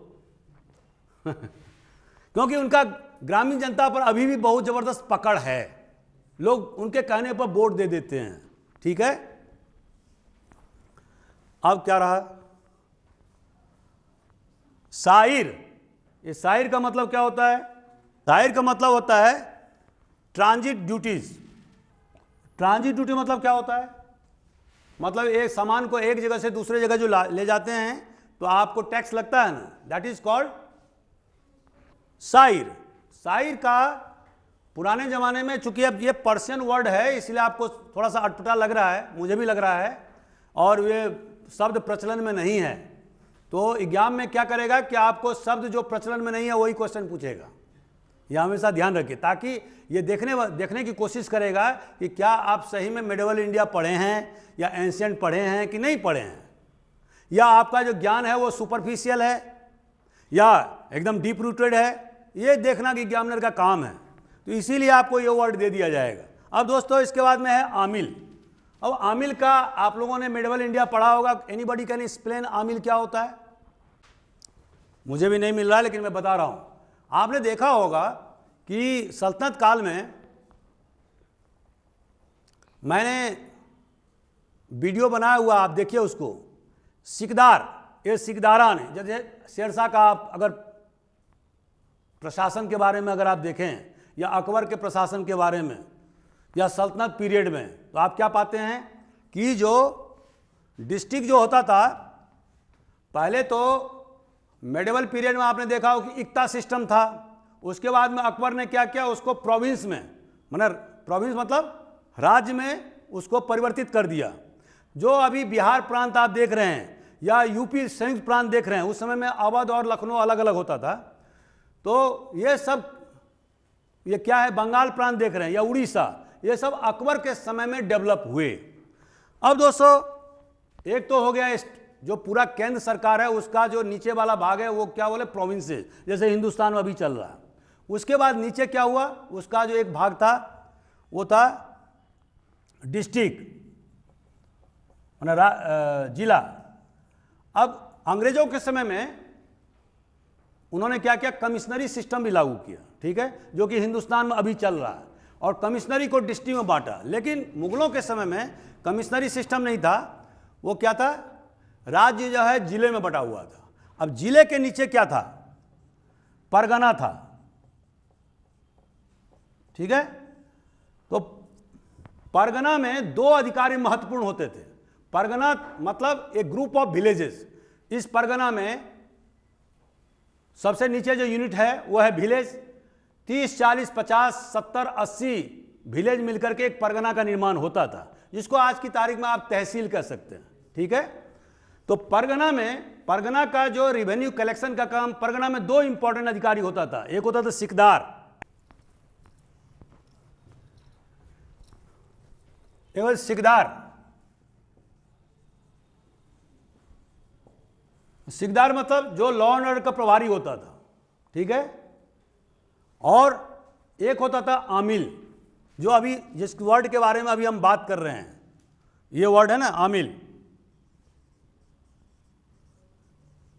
क्योंकि उनका ग्रामीण जनता पर अभी भी बहुत जबरदस्त पकड़ है। लोग उनके कहने पर वोट दे देते हैं। ठीक है, अब क्या रहा? साइर। ये साइर का मतलब क्या होता है? साइर का मतलब होता है ट्रांजिट ड्यूटीज। ट्रांजिट ड्यूटी मतलब क्या होता है? मतलब एक सामान को एक जगह से दूसरे जगह जो ले जाते हैं तो आपको टैक्स लगता है ना, दैट इज कॉल्ड साइर। साइर का पुराने ज़माने में, चूंकि अब ये पर्शियन वर्ड है इसलिए आपको थोड़ा सा अटपटा लग रहा है, मुझे भी लग रहा है, और ये शब्द प्रचलन में नहीं है। तो एग्जाम में क्या करेगा कि आपको शब्द जो प्रचलन में नहीं है वही क्वेश्चन पूछेगा। यह हमेशा ध्यान रखिए, ताकि ये देखने की कोशिश करेगा कि क्या आप सही में मेडिवल इंडिया पढ़े हैं या एंशिएंट पढ़े हैं कि नहीं पढ़े हैं, या आपका जो ज्ञान है वो सुपरफिशियल है या एकदम डीप रूटेड है। ये देखना कि एग्जामिनर का काम है, तो इसीलिए आपको ये वर्ड दे दिया जाएगा। अब दोस्तों इसके बाद में है आमिल। अब आमिल का आप लोगों ने मेडिवल इंडिया पढ़ा होगा। एनीबॉडी कैन एक्सप्लेन आमिल क्या होता है? मुझे भी नहीं मिल रहा है लेकिन मैं बता रहा हूं। आपने देखा होगा कि सल्तनत काल में मैंने वीडियो बनाया हुआ, आप देखिए उसको। सिकदार, ये सिकदारा ने, जैसे शेरशाह का आप अगर प्रशासन के बारे में अगर आप देखें, या अकबर के प्रशासन के बारे में, या सल्तनत पीरियड में, तो आप क्या पाते हैं कि जो डिस्ट्रिक्ट जो होता था, पहले तो मेडिवल पीरियड में आपने देखा हो कि इक्ता सिस्टम था। उसके बाद में अकबर ने क्या किया, उसको प्रोविंस में, मतलब प्रोविंस मतलब राज्य में उसको परिवर्तित कर दिया। जो अभी बिहार प्रांत आप देख रहे हैं या यूपी संयुक्त प्रांत देख रहे हैं, उस समय में अवध और लखनऊ अलग अलग होता था। तो ये सब, ये क्या है, बंगाल प्रांत देख रहे हैं या उड़ीसा, ये सब अकबर के समय में डेवलप हुए। अब दोस्तों एक तो हो गया जो पूरा केंद्र सरकार है उसका जो नीचे वाला भाग है वो क्या बोले, प्रोविंसेस, जैसे हिंदुस्तान में अभी चल रहा है। उसके बाद नीचे क्या हुआ, उसका जो एक भाग था वो था डिस्ट्रिक्ट, जिला। अब अंग्रेजों के समय में उन्होंने क्या किया, कमिश्नरी सिस्टम भी लागू किया। ठीक है, जो कि हिंदुस्तान में अभी चल रहा है, और कमिश्नरी को डिस्ट्रिक्ट में बांटा। लेकिन मुगलों के समय में कमिश्नरी सिस्टम नहीं था, वो क्या था, राज्य जो है जिले में बटा हुआ था। अब जिले के नीचे क्या था, परगना था। ठीक है, तो परगना में 2 अधिकारी महत्वपूर्ण होते थे। परगना मतलब एक ग्रुप ऑफ विलेजेस। इस परगना में सबसे नीचे जो यूनिट है वो है विलेज। 30, 40, 50, 70, 80 विलेज मिलकर के एक परगना का निर्माण होता था, जिसको आज की तारीख में आप तहसील कह सकते हैं। ठीक है, तो परगना में, परगना का जो रेवेन्यू कलेक्शन का काम, परगना में 2 इंपॉर्टेंट अधिकारी होता था। एक होता था सिकदार, एक सिकदार। सिकदार मतलब जो लॉ एंड ऑर्डर का प्रभारी होता था। ठीक है, और एक होता था आमिल, जो अभी जिस वर्ड के बारे में अभी हम बात कर रहे हैं, ये वर्ड है ना आमिल।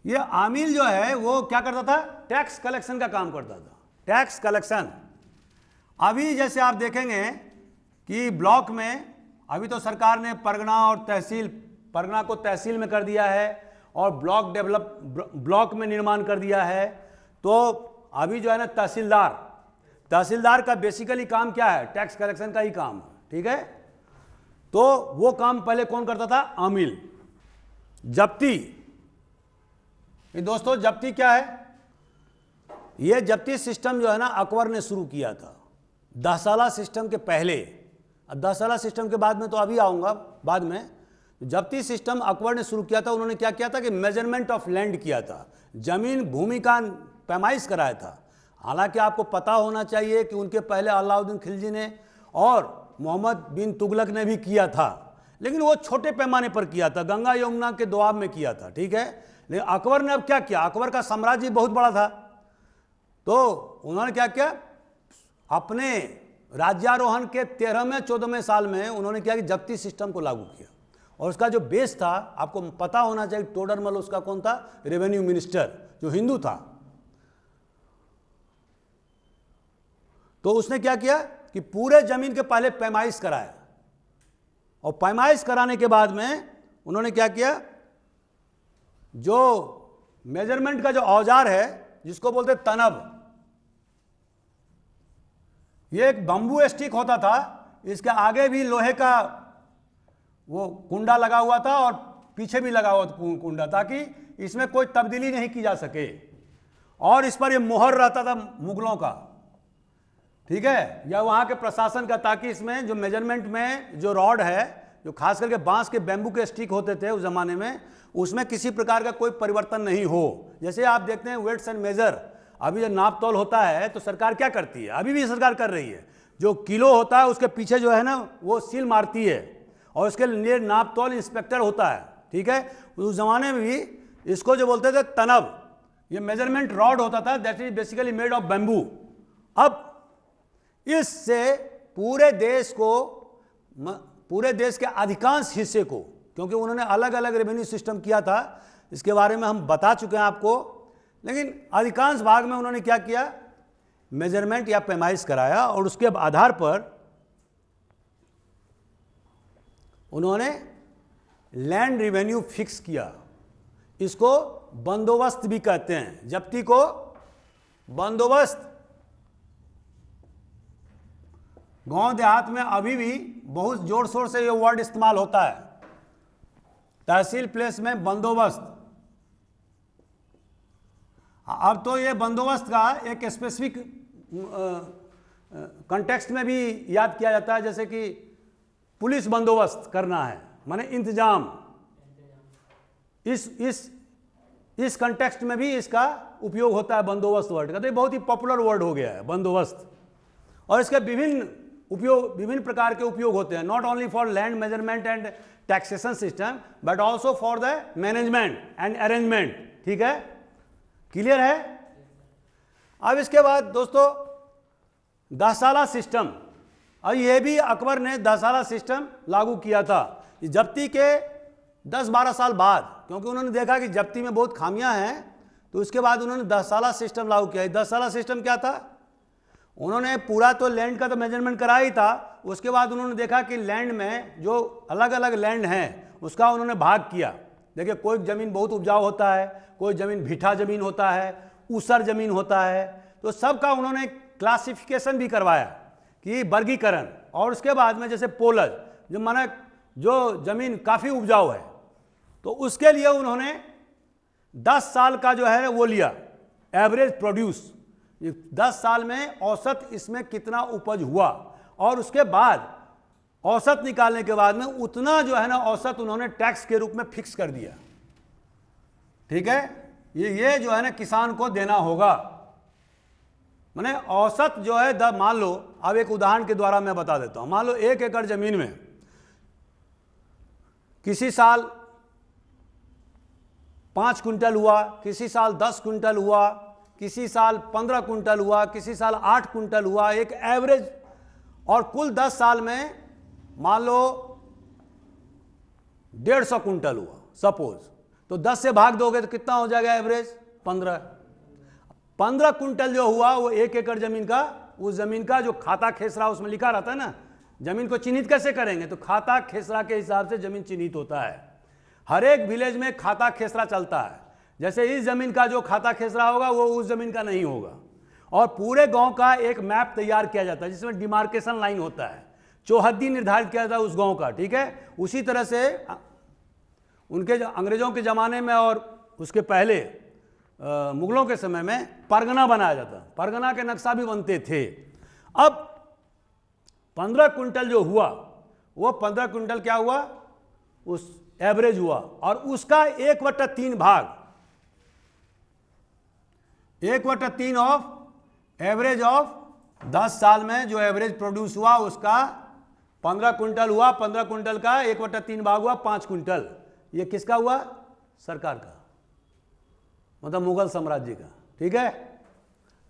ये आमिल जो है वो क्या करता था, टैक्स कलेक्शन का काम करता था, टैक्स कलेक्शन। अभी जैसे आप देखेंगे कि ब्लॉक में अभी तो सरकार ने परगना और तहसील, परगना को तहसील में कर दिया है और ब्लॉक में निर्माण कर दिया है। तो अभी जो है ना तहसीलदार का बेसिकली काम क्या है, टैक्स कलेक्शन का ही काम है, ठीक है। तो वो काम पहले कौन करता था, आमिल। जब्ती, दोस्तों जब्ती क्या है, ये जब्ती सिस्टम जो है ना अकबर ने शुरू किया था 10 साला सिस्टम के पहले। अब 10 साला सिस्टम के बाद में तो अभी आऊँगा बाद में। जब्ती सिस्टम अकबर ने शुरू किया था। उन्होंने क्या किया था कि मेजरमेंट ऑफ लैंड किया था, जमीन भूमि का पैमाइश कराया था। हालांकि आपको पता होना चाहिए कि उनके पहले अलाउद्दीन खिलजी ने और मोहम्मद बिन तुगलक ने भी किया था, लेकिन वो छोटे पैमाने पर किया था, गंगा यमुना के दोआब में किया था, ठीक है। लेकिन अकबर ने अब क्या किया, अकबर का साम्राज्य बहुत बड़ा था, तो उन्होंने क्या किया, अपने राज्यारोहण के 13वें 14वें साल में उन्होंने क्या कि जब्ती सिस्टम को लागू किया। और उसका जो बेस था, आपको पता होना चाहिए, टोडरमल उसका कौन था, रेवेन्यू मिनिस्टर, जो हिंदू था। तो उसने क्या किया कि पूरे जमीन के पहले पैमाइश कराया, और पैमाइश कराने के बाद में उन्होंने क्या किया, जो मेजरमेंट का जो औजार है जिसको बोलते तनब, ये एक बंबू स्टिक होता था, इसके आगे भी लोहे का वो कुंडा लगा हुआ था और पीछे भी लगा हुआ था कुंडा, ताकि इसमें कोई तब्दीली नहीं की जा सके। और इस पर ये मोहर रहता था मुगलों का, ठीक है, या वहाँ के प्रशासन का, ताकि इसमें जो मेजरमेंट में जो रॉड है, जो खास करके बांस के बैम्बू के स्टिक होते थे उस जमाने में, उसमें किसी प्रकार का कोई परिवर्तन नहीं हो। जैसे आप देखते हैं वेट्स एंड मेजर, अभी जो नाप तोल होता है तो सरकार क्या करती है, अभी भी सरकार कर रही है, जो किलो होता है उसके पीछे जो है ना वो सील मारती है, और उसके लिए नाप तोल इंस्पेक्टर होता है, ठीक है। उस जमाने में भी इसको जो बोलते थे तनब, ये मेजरमेंट रॉड होता था, that is basically made of bamboo. अब इससे पूरे देश के अधिकांश हिस्से को, क्योंकि उन्होंने अलग अलग रेवेन्यू सिस्टम किया था, इसके बारे में हम बता चुके हैं आपको, लेकिन अधिकांश भाग में उन्होंने क्या किया, मेजरमेंट या पैमाइश कराया, और उसके आधार पर उन्होंने लैंड रेवेन्यू फिक्स किया। इसको बंदोबस्त भी कहते हैं, जब्ती को बंदोबस्त। गांव देहात में अभी भी बहुत जोर शोर से ये वर्ड इस्तेमाल होता है, तहसील प्लेस में बंदोबस्त। अब तो ये बंदोबस्त का एक स्पेसिफिक कॉन्टेक्स्ट में भी याद किया जाता है, जैसे कि पुलिस बंदोबस्त करना है, माने इंतजाम। इस कॉन्टेक्स्ट में भी इसका उपयोग होता है बंदोबस्त वर्ड का। तो ये बहुत ही पॉपुलर वर्ड हो गया है बंदोबस्त, और इसके विभिन्न प्रकार के उपयोग होते हैं, not only for land measurement and taxation system but also for the management and arrangement, ठीक है, क्लियर है। अब इसके बाद दोस्तों 10 साला सिस्टम, और यह भी अकबर ने 10 साला सिस्टम लागू किया था जब्ती के 10-12 साल बाद, क्योंकि उन्होंने देखा कि जब्ती में बहुत खामियां हैं, तो उसके बाद उन्होंने 10 साला सिस्टम लागू किया। 10 साला सिस्टम क्या था, उन्होंने पूरा तो लैंड का तो मेजरमेंट कराया ही था, उसके बाद उन्होंने देखा कि लैंड में जो अलग अलग लैंड हैं उसका उन्होंने भाग किया। देखिए, कोई ज़मीन बहुत उपजाऊ होता है, कोई ज़मीन भीठा ज़मीन होता है, ऊसर ज़मीन होता है, तो सबका उन्होंने क्लासिफिकेशन भी करवाया कि वर्गीकरण। और उसके बाद में जैसे पोलज, जो माना जो ज़मीन काफ़ी उपजाऊ है, तो उसके लिए उन्होंने 10 साल का जो है वो लिया एवरेज प्रोड्यूस, 10 साल में औसत इसमें कितना उपज हुआ, और उसके बाद औसत निकालने के बाद में उतना जो है ना औसत उन्होंने टैक्स के रूप में फिक्स कर दिया, ठीक है। ये जो है ना किसान को देना होगा, माने औसत जो है मान लो, अब एक उदाहरण के द्वारा मैं बता देता हूं। मान लो 1 एकड़ जमीन में किसी साल 5 क्विंटल हुआ, किसी साल 10 क्विंटल हुआ, किसी साल 15 कुंटल हुआ, किसी साल 8 कुंटल हुआ, एक एवरेज। और कुल 10 साल में मान लो 150 कुंटल हुआ सपोज, तो 10 से भाग दोगे तो कितना हो जाएगा एवरेज? 15 कुंटल जो हुआ वो 1 एकड़ जमीन का, उस जमीन का जो खाता खेसरा उसमें लिखा रहता है ना, जमीन को चिन्हित कैसे करेंगे? तो खाता खेसरा के हिसाब से जमीन चिन्हित होता है। हर एक विलेज में खाता खेसरा चलता है। जैसे इस जमीन का जो खाता खेसरा होगा वो उस जमीन का नहीं होगा। और पूरे गांव का एक मैप तैयार किया जाता है जिसमें डिमार्केशन लाइन होता है, चौहद्दी निर्धारित किया जाता है उस गांव का, ठीक है। उसी तरह से उनके अंग्रेजों के ज़माने में और उसके पहले मुगलों के समय में परगना बनाया जाता, परगना के नक्शा भी बनते थे। अब 15 कुंटल जो हुआ वो 15 कुंटल क्या हुआ? उस एवरेज हुआ, और उसका 1/3 भाग, 1/3 ऑफ एवरेज ऑफ 10 साल में जो एवरेज प्रोड्यूस हुआ उसका 15 कुंटल हुआ। 15 कुंटल का 1/3 भाग हुआ 5 कुंटल। ये किसका हुआ? सरकार का, मतलब मुगल साम्राज्य का, ठीक है।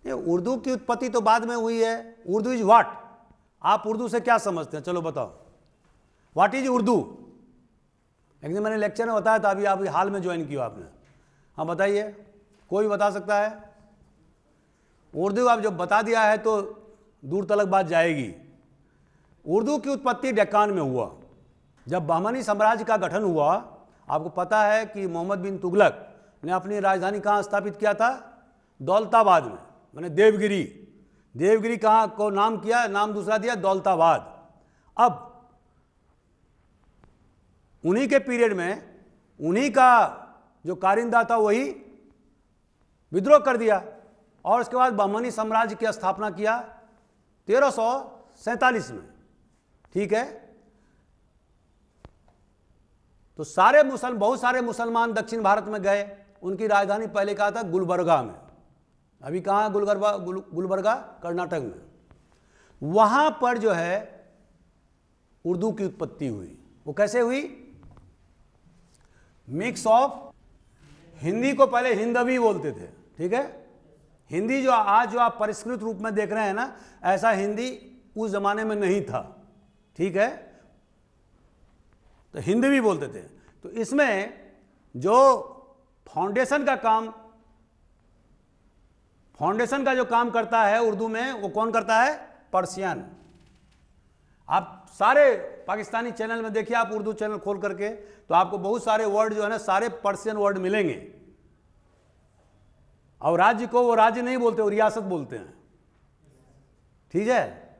ये उर्दू की उत्पत्ति तो बाद में हुई है। Urdu is what? आप उर्दू से क्या समझते हैं? चलो बताओ, व्हाट इज उर्दू? एक दिन मैंने लेक्चर में बताया था, अभी हाल में ज्वाइन किया आपने। हाँ बताइए, कोई बता सकता है? उर्दू आप जब बता दिया है तो दूर तलक बात जाएगी। उर्दू की उत्पत्ति डेक्कान में हुआ। जब बहमनी साम्राज्य का गठन हुआ, आपको पता है कि मोहम्मद बिन तुगलक ने अपनी राजधानी कहाँ स्थापित किया था? दौलताबाद में, मैंने देवगिरी। देवगिरी कहाँ को नाम किया, नाम दूसरा दिया दौलताबाद। अब उन्हीं के पीरियड में उन्हीं का जो कारिंदा था वही विद्रोह कर दिया, और उसके बाद बहमनी साम्राज्य की स्थापना किया 1347 में, ठीक है। तो बहुत सारे मुसलमान दक्षिण भारत में गए। उनकी राजधानी पहले कहा था गुलबर्गा में। अभी कहाँ है गुलबर्गा? कर्नाटक में। वहां पर जो है उर्दू की उत्पत्ति हुई। वो कैसे हुई? मिक्स ऑफ, हिंदी को पहले हिंदवी बोलते थे, ठीक है। हिंदी जो आज जो आप परिष्कृत रूप में देख रहे हैं ना, ऐसा हिंदी उस जमाने में नहीं था, ठीक है। तो हिंदवी बोलते थे। तो इसमें जो फाउंडेशन का जो काम करता है उर्दू में, वो कौन करता है? पर्शियन। आप सारे पाकिस्तानी चैनल में देखिए, आप उर्दू चैनल खोल करके, तो आपको बहुत सारे वर्ड जो है ना सारे पर्शियन वर्ड मिलेंगे। और राज्य को वो राज्य नहीं बोलते, वो रियासत बोलते हैं, ठीक है।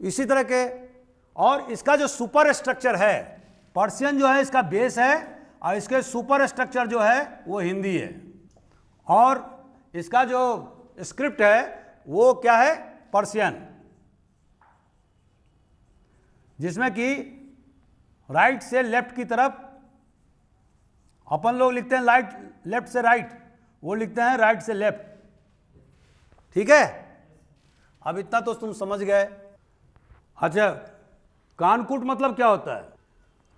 इसी तरह के, और इसका जो सुपर स्ट्रक्चर है, पर्शियन जो है इसका बेस है, और इसके सुपर स्ट्रक्चर जो है वो हिंदी है। और इसका जो स्क्रिप्ट है वो क्या है? पर्शियन, जिसमें कि राइट से लेफ्ट की तरफ अपन लोग लिखते हैं लेफ्ट से राइट, वो लिखते हैं राइट से लेफ्ट, ठीक है। अब इतना तो तुम समझ गए। अच्छा, कानकूट मतलब क्या होता है?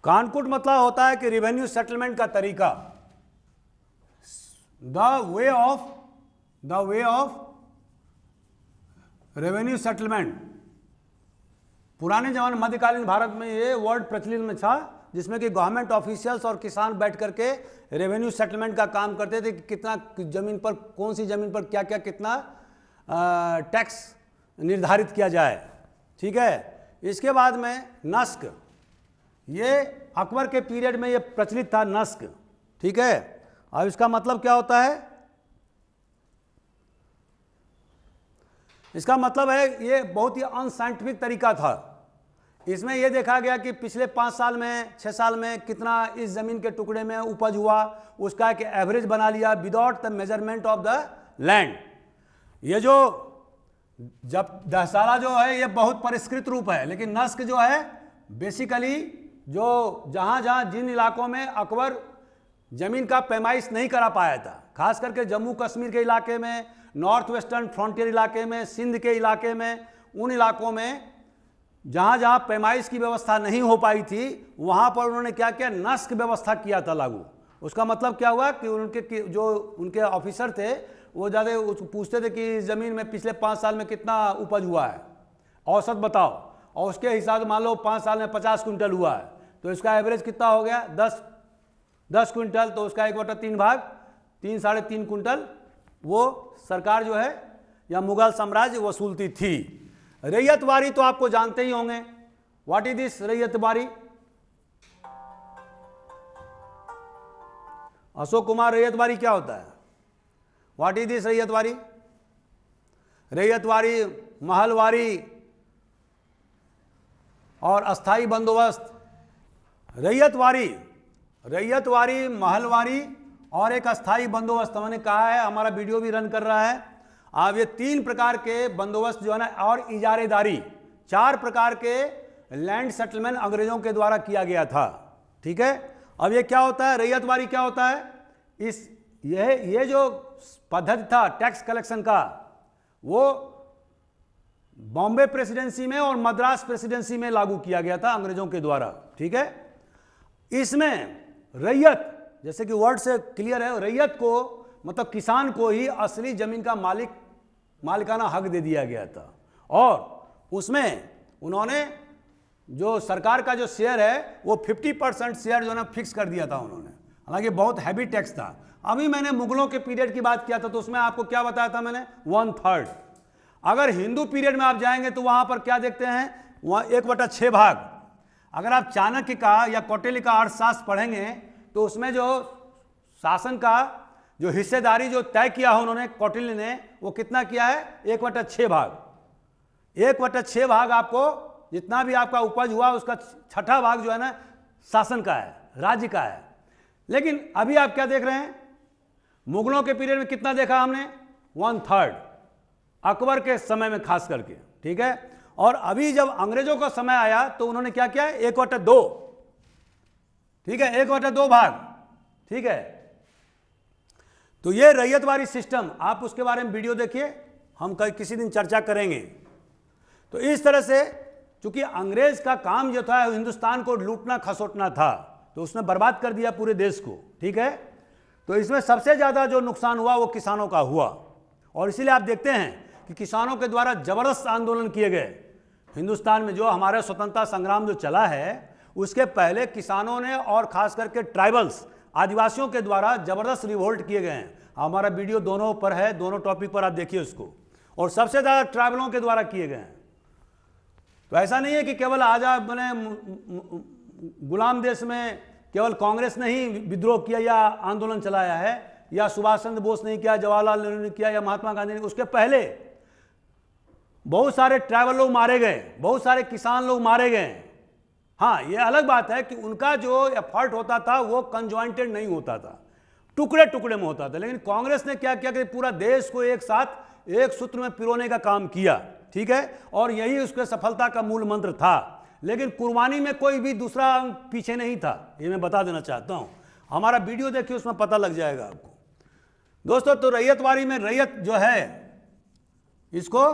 कानकूट मतलब होता है कि रेवेन्यू सेटलमेंट का तरीका, the way of revenue settlement. पुराने जमाने मध्यकालीन भारत में ये वर्ड प्रचलित में था, जिसमें कि गवर्नमेंट ऑफिशियल्स और किसान बैठ करके रेवेन्यू सेटलमेंट का काम करते थे कि कितना जमीन पर, कौन सी जमीन पर क्या क्या कितना टैक्स निर्धारित किया जाए, ठीक है। इसके बाद में नस्क, ये अकबर के पीरियड में ये प्रचलित था नस्क, ठीक है। अब इसका मतलब क्या होता है? इसका मतलब है ये बहुत ही अनसाइंटिफिक तरीका था। इसमें यह देखा गया कि पिछले 5 साल में 6 साल में कितना इस जमीन के टुकड़े में उपज हुआ, उसका एक एवरेज बना लिया without the measurement of the land. ये जो जब दहसाला जो है ये बहुत परिष्कृत रूप है, लेकिन नस्क जो है बेसिकली जो जहाँ जिन इलाकों में अकबर जमीन का पैमाइश नहीं करा पाया था, खास करके जम्मू कश्मीर के इलाके में, नॉर्थ वेस्टर्न फ्रंटियर इलाके में, सिंध के इलाके में, उन इलाकों में जहाँ जहाँ पैमाइश की व्यवस्था नहीं हो पाई थी, वहाँ पर उन्होंने क्या किया? नस्क व्यवस्था किया था लागू। उसका मतलब क्या हुआ कि उनके जो उनके ऑफिसर थे वो ज़्यादा पूछते थे कि ज़मीन में पिछले 5 साल में कितना उपज हुआ है, औसत बताओ, और उसके हिसाब से मान लो 5 साल में 50 क्विंटल हुआ है, तो इसका एवरेज कितना हो गया 10 क्विंटल, तो उसका 1/3 भाग 3 साढ़े 3 क्विंटल वो सरकार जो है या मुगल साम्राज्य वसूलती थी। रैयतवारी तो आपको जानते ही होंगे, व्हाट इज दिस रैयतवारी? अशोक कुमार, रैयतवारी क्या होता है? व्हाट इज दिस रैयतवारी? रैयतवारी, महलवारी और अस्थाई बंदोबस्त। रैयतवारी, महलवारी और एक अस्थाई बंदोबस्त मैंने कहा है, हमारा वीडियो भी रन कर रहा है। अब ये 3 प्रकार के बंदोबस्त जो है ना, और इजारेदारी, 4 प्रकार के लैंड सेटलमेंट अंग्रेजों के द्वारा किया गया था। ठीक है, अब ये क्या होता है, रैयतवारी क्या होता है? ये जो पद्धति था टैक्स कलेक्शन का, वो बॉम्बे प्रेसिडेंसी में और मद्रास प्रेसिडेंसी में लागू किया गया था अंग्रेजों के द्वारा। ठीक है, इसमें रैयत, जैसे कि वर्ड से क्लियर है, रैयत को मतलब किसान को ही असली जमीन का मालिकाना हक दे दिया गया था, और उसमें उन्होंने जो सरकार का जो शेयर है वो 50% शेयर जो है ना फिक्स कर दिया था उन्होंने, हालांकि बहुत हैवी टैक्स था। अभी मैंने मुगलों के पीरियड की बात किया था, तो उसमें आपको क्या बताया था मैंने, 1/3। अगर हिंदू पीरियड में आप जाएंगे तो वहां पर क्या देखते हैं, वहां 1/6 भाग। अगर आप चाणक्य का या कौटिल्य का अर्थशास्त्र पढ़ेंगे तो उसमें जो शासन का जो हिस्सेदारी जो तय किया है उन्होंने, कौटिल्य ने, वो कितना किया है, 1/6 भाग। 1/6 भाग आपको जितना भी आपका उपज हुआ उसका 6ठा भाग जो है ना शासन का है, राज्य का है। लेकिन अभी आप क्या देख रहे हैं, मुगलों के पीरियड में कितना देखा हमने, 1/3, अकबर के समय में खास करके। ठीक है, और अभी जब अंग्रेजों का समय आया तो उन्होंने क्या किया, 1/2। ठीक है, 1/2 भाग। ठीक है, तो ये रैयतवारी सिस्टम, आप उसके बारे में वीडियो देखिए, हम किसी दिन चर्चा करेंगे। तो इस तरह से चूंकि अंग्रेज का काम जो था हिंदुस्तान को लूटना खसोटना था, तो उसने बर्बाद कर दिया पूरे देश को। ठीक है, तो इसमें सबसे ज़्यादा जो नुकसान हुआ वो किसानों का हुआ, और इसीलिए आप देखते हैं कि किसानों के द्वारा जबरदस्त आंदोलन किए गए। हिंदुस्तान में जो हमारा स्वतंत्रता संग्राम जो चला है, उसके पहले किसानों ने और खास करके ट्राइबल्स, आदिवासियों के द्वारा जबरदस्त रिवोल्ट किए गए हैं। हमारा वीडियो दोनों पर है, दोनों टॉपिक पर आप देखिए उसको, और सबसे ज़्यादा ट्राइबलों के द्वारा किए गए हैं। तो ऐसा नहीं है कि केवल आजाद बने गुलाम देश में केवल कांग्रेस ने ही विद्रोह किया या आंदोलन चलाया है, या सुभाष चंद्र बोस ने किया, जवाहरलाल नेहरू ने किया, या महात्मा गांधी ने। उसके पहले बहुत सारे ट्राइबल लोग मारे गए, बहुत सारे किसान लोग मारे गए। हाँ, ये अलग बात है कि उनका जो एफर्ट होता था वो कंजॉइंटेड नहीं होता था, टुकड़े टुकड़े में होता था। लेकिन कांग्रेस ने क्या किया कि पूरा देश को एक साथ एक सूत्र में पिरोने का काम किया। ठीक है, और यही उसके सफलता का मूल मंत्र था। लेकिन कुर्बानी में कोई भी दूसरा पीछे नहीं था, ये मैं बता देना चाहता हूं। हमारा वीडियो देखिए, उसमें पता लग जाएगा आपको दोस्तों। तो रैयतवारी में रैयत जो है, इसको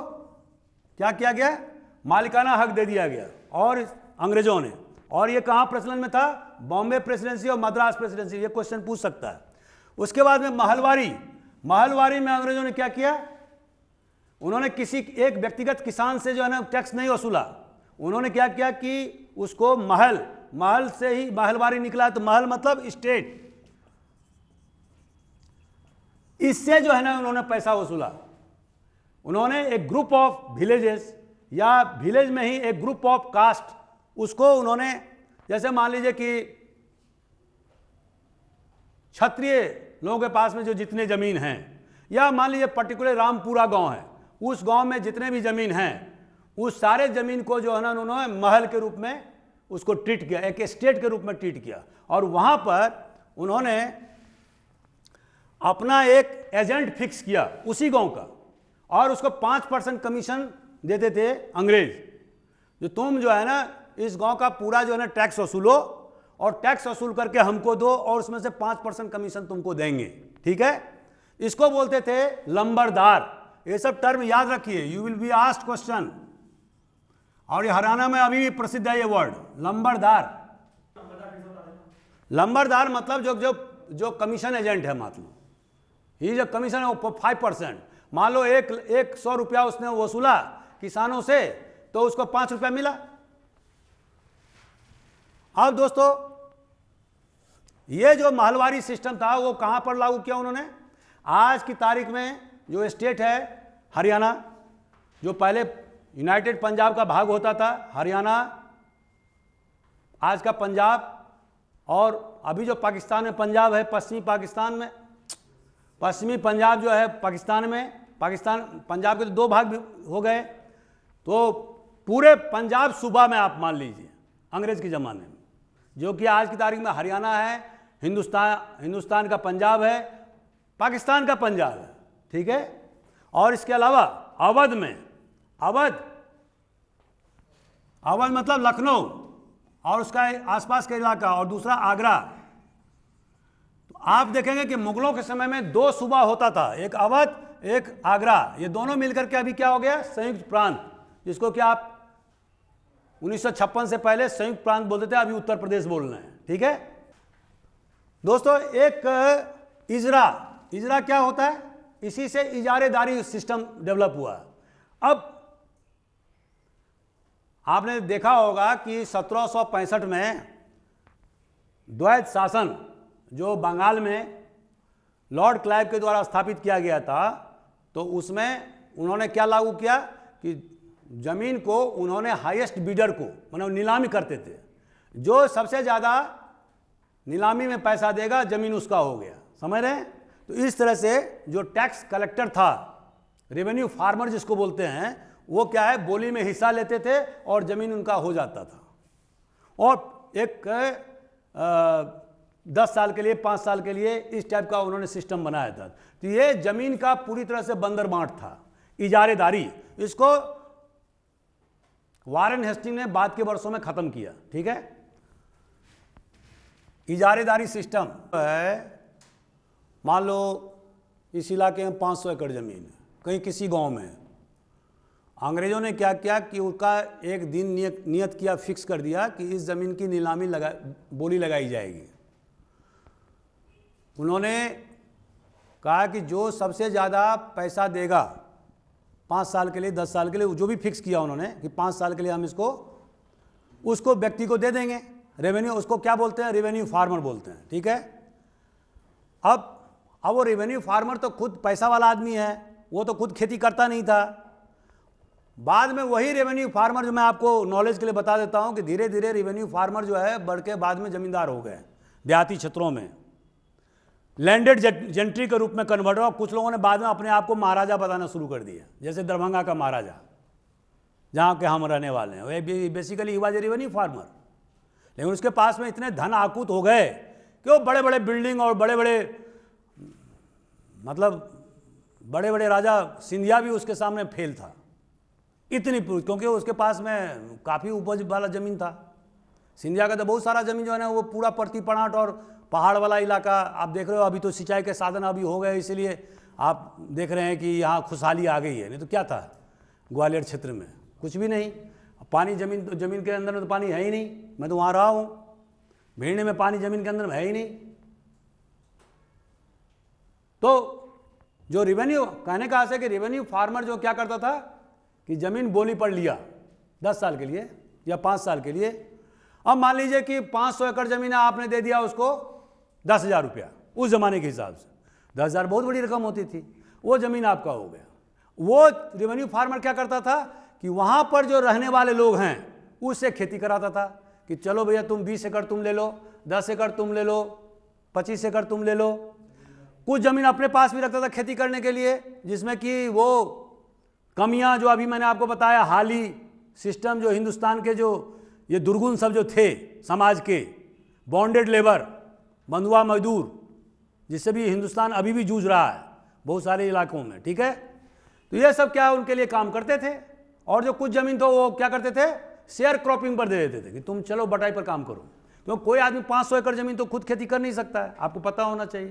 क्या किया गया, मालिकाना हक दे दिया गया और अंग्रेजों ने। और ये कहां प्रचलन में था, बॉम्बे प्रेसिडेंसी और मद्रास प्रेसिडेंसी, ये क्वेश्चन पूछ सकता है। उसके बाद में महलवारी में अंग्रेजों ने क्या किया, उन्होंने किसी एक व्यक्तिगत किसान से जो है ना टैक्स नहीं वसूला। उन्होंने क्या किया कि उसको महल से ही महलवारी निकला। तो महल मतलब स्टेट, इससे जो है ना उन्होंने पैसा वसूला। उन्होंने एक ग्रुप ऑफ विलेजेस या विलेज में ही एक ग्रुप ऑफ कास्ट, उसको उन्होंने, जैसे मान लीजिए कि क्षत्रिय लोगों के पास में जो जितने जमीन हैं, या मान लीजिए पर्टिकुलर रामपुरा गांव है, उस गांव में जितने भी जमीन हैं, उस सारे जमीन को जो है ना उन्होंने महल के रूप में उसको ट्रीट किया, एक स्टेट के रूप में ट्रीट किया। और वहां पर उन्होंने अपना एक एजेंट फिक्स किया उसी गांव का, और उसको 5% कमीशन देते थे अंग्रेज, जो तुम जो है ना इस गांव का पूरा जो है ना टैक्स वसूलो, और टैक्स वसूल करके हमको दो, और उसमें से 5% कमीशन तुमको देंगे। ठीक है, इसको बोलते थे लंबरदार। ये सब टर्म याद रखिए, you will be asked question. और ये हरियाणा में अभी भी प्रसिद्ध है ये वर्ड लंबरदार। लंबरदार मतलब जो कमीशन एजेंट है, मतलब he is a commission of 5%। मान लो 100 रुपया उसने वसूला किसानों से, तो उसको 5 रुपया मिला। अब दोस्तों, ये जो महलवारी सिस्टम था वो कहां पर लागू किया उन्होंने? आज की तारीख में जो स्टेट है हरियाणा, जो पहले यूनाइटेड पंजाब का भाग होता था, हरियाणा आज का पंजाब, और अभी जो पाकिस्तान में पंजाब है, पश्चिमी पाकिस्तान में, पश्चिमी पंजाब जो है पाकिस्तान में, पाकिस्तान पंजाब के तो 2 भाग हो गए, तो पूरे पंजाब सूबा में आप मान लीजिए अंग्रेज के ज़माने में, जो कि आज की तारीख में हरियाणा है, हिंदुस्तान का पंजाब है, पाकिस्तान का पंजाब है, ठीक है। और इसके अलावा अवध में, अवध मतलब लखनऊ और उसका आसपास का इलाका, और दूसरा आगरा। तो आप देखेंगे कि मुगलों के समय में 2 सूबा होता था, एक अवध, एक आगरा। ये दोनों मिलकर के अभी क्या हो गया? संयुक्त प्रांत, जिसको कि आप 1956 से पहले संयुक्त प्रांत बोलते थे, अभी उत्तर प्रदेश बोल रहे हैं, ठीक है दोस्तों। एक इजरा क्या होता है? इसी से इजारेदारी सिस्टम डेवलप हुआ। अब आपने देखा होगा कि 1765 में द्वैत शासन जो बंगाल में लॉर्ड क्लाइव के द्वारा स्थापित किया गया था, तो उसमें उन्होंने क्या लागू किया कि जमीन को उन्होंने हाईएस्ट बिडर को, मतलब नीलामी करते थे, जो सबसे ज़्यादा नीलामी में पैसा देगा जमीन उसका हो गया, समझ रहे हैं। तो इस तरह से जो टैक्स कलेक्टर था, रेवेन्यू फार्मर जिसको बोलते हैं, वो क्या है, बोली में हिस्सा लेते थे और जमीन उनका हो जाता था। और एक 10 साल के लिए, 5 साल के लिए इस टाइप का उन्होंने सिस्टम बनाया था। तो ये जमीन का पूरी तरह से बंदर बांट था, इजारेदारी। इसको वारेन हेस्टिंग ने बाद के वर्षों में खत्म किया, ठीक है। इजारेदारी सिस्टम है, मान लो इस इलाके में 500 एकड़ जमीन है, कहीं किसी गांव में, अंग्रेजों ने क्या किया कि उसका एक दिन नियत किया, फिक्स कर दिया कि इस ज़मीन की नीलामी बोली लगाई जाएगी। उन्होंने कहा कि जो सबसे ज़्यादा पैसा देगा 5 साल के लिए, 10 साल के लिए, जो भी फिक्स किया उन्होंने कि 5 साल के लिए हम उसको व्यक्ति को दे देंगे। रेवेन्यू, उसको क्या बोलते हैं? रेवेन्यू फार्मर बोलते हैं, ठीक है। अब वो रेवेन्यू फार्मर तो खुद पैसा वाला आदमी है, वो तो खुद खेती करता नहीं था। बाद में वही रेवेन्यू फार्मर, जो मैं आपको नॉलेज के लिए बता देता हूं कि धीरे धीरे रेवेन्यू फार्मर जो है बढ़ के बाद में जमींदार हो गए देहाती क्षेत्रों में, लैंडेड जेंट्री के रूप में कन्वर्ट हुआ। कुछ लोगों ने बाद में अपने आप को महाराजा बताना शुरू कर दिया, जैसे दरभंगा का महाराजा, जहाँ के हम रहने वाले हैं, वह basically he was a revenue farmer. लेकिन उसके पास में इतने धन आकूत हो गए कि वो बड़े बड़े बिल्डिंग और बड़े बड़े राजा सिंधिया भी उसके सामने फेल था, इतनी, क्योंकि उसके पास में काफ़ी उपज वाला ज़मीन था। सिंधिया का तो बहुत सारा ज़मीन जो है ना, वो पूरा परती पड़ाट और पहाड़ वाला इलाका आप देख रहे हो। अभी तो सिंचाई के साधन अभी हो गए, इसलिए आप देख रहे हैं कि यहाँ खुशहाली आ गई है, नहीं तो क्या था ग्वालियर क्षेत्र में? कुछ भी नहीं। पानी जमीन के अंदर में तो पानी है ही नहीं। मैं तो वहाँ रहा हूँ, भेड़ने में पानी जमीन के अंदर में है ही नहीं। तो जो रेवेन्यू, कहने का आशय कि रेवेन्यू फार्मर जो क्या करता था कि ज़मीन बोली पर लिया 10 साल के लिए या 5 साल के लिए। अब मान लीजिए कि 500 एकड़ ज़मीन आपने दे दिया उसको 10,000 रुपया, उस ज़माने के हिसाब से 10,000 बहुत बड़ी रकम होती थी। वो ज़मीन आपका हो गया। वो रेवेन्यू फार्मर क्या करता था कि वहाँ पर जो रहने वाले लोग हैं उससे खेती कराता था कि चलो भैया तुम 20 एकड़ तुम ले लो, 10 एकड़ तुम ले लो, 25 एकड़ तुम ले लो। कुछ ज़मीन अपने पास भी रखता था खेती करने के लिए, जिसमें कि वो कमियां जो अभी मैंने आपको बताया, हाली सिस्टम, जो हिंदुस्तान के जो ये दुर्गुण सब जो थे समाज के, बॉन्डेड लेबर, बंधुआ मजदूर, जिससे भी हिंदुस्तान अभी भी जूझ रहा है बहुत सारे इलाकों में, ठीक है। तो ये सब क्या उनके लिए काम करते थे। और जो कुछ ज़मीन तो वो क्या करते थे, शेयर क्रॉपिंग पर दे देते थे कि तुम चलो बटाई पर काम करो, क्योंकि कोई आदमी 500 एकड़ ज़मीन तो खुद खेती कर नहीं सकता है, आपको पता होना चाहिए।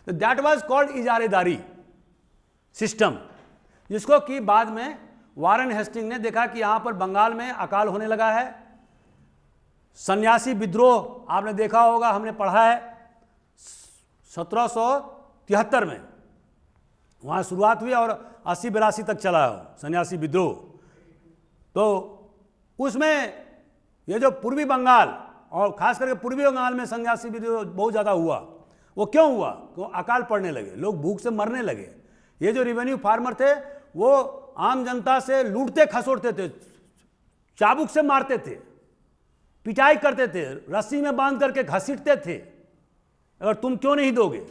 तो दैट वाज कॉल्ड इजारेदारी सिस्टम, जिसको कि बाद में वारेन हेस्टिंग ने देखा कि यहाँ पर बंगाल में अकाल होने लगा है। सन्यासी विद्रोह आपने देखा होगा, हमने पढ़ा है 1773 में वहाँ शुरुआत हुई और 80-82 तक चला सन्यासी विद्रोह। तो उसमें ये जो पूर्वी बंगाल और खास करके पूर्वी बंगाल में सन्यासी विद्रोह बहुत ज़्यादा हुआ। वो क्यों हुआ? क्यों? अकाल पड़ने लगे, लोग भूख से मरने लगे। ये जो रेवेन्यू फार्मर थे वो आम जनता से लूटते खसोटते थे, चाबुक से मारते थे, पिटाई करते थे, रस्सी में बांध करके घसीटते थे, अगर तुम क्यों नहीं दोगे।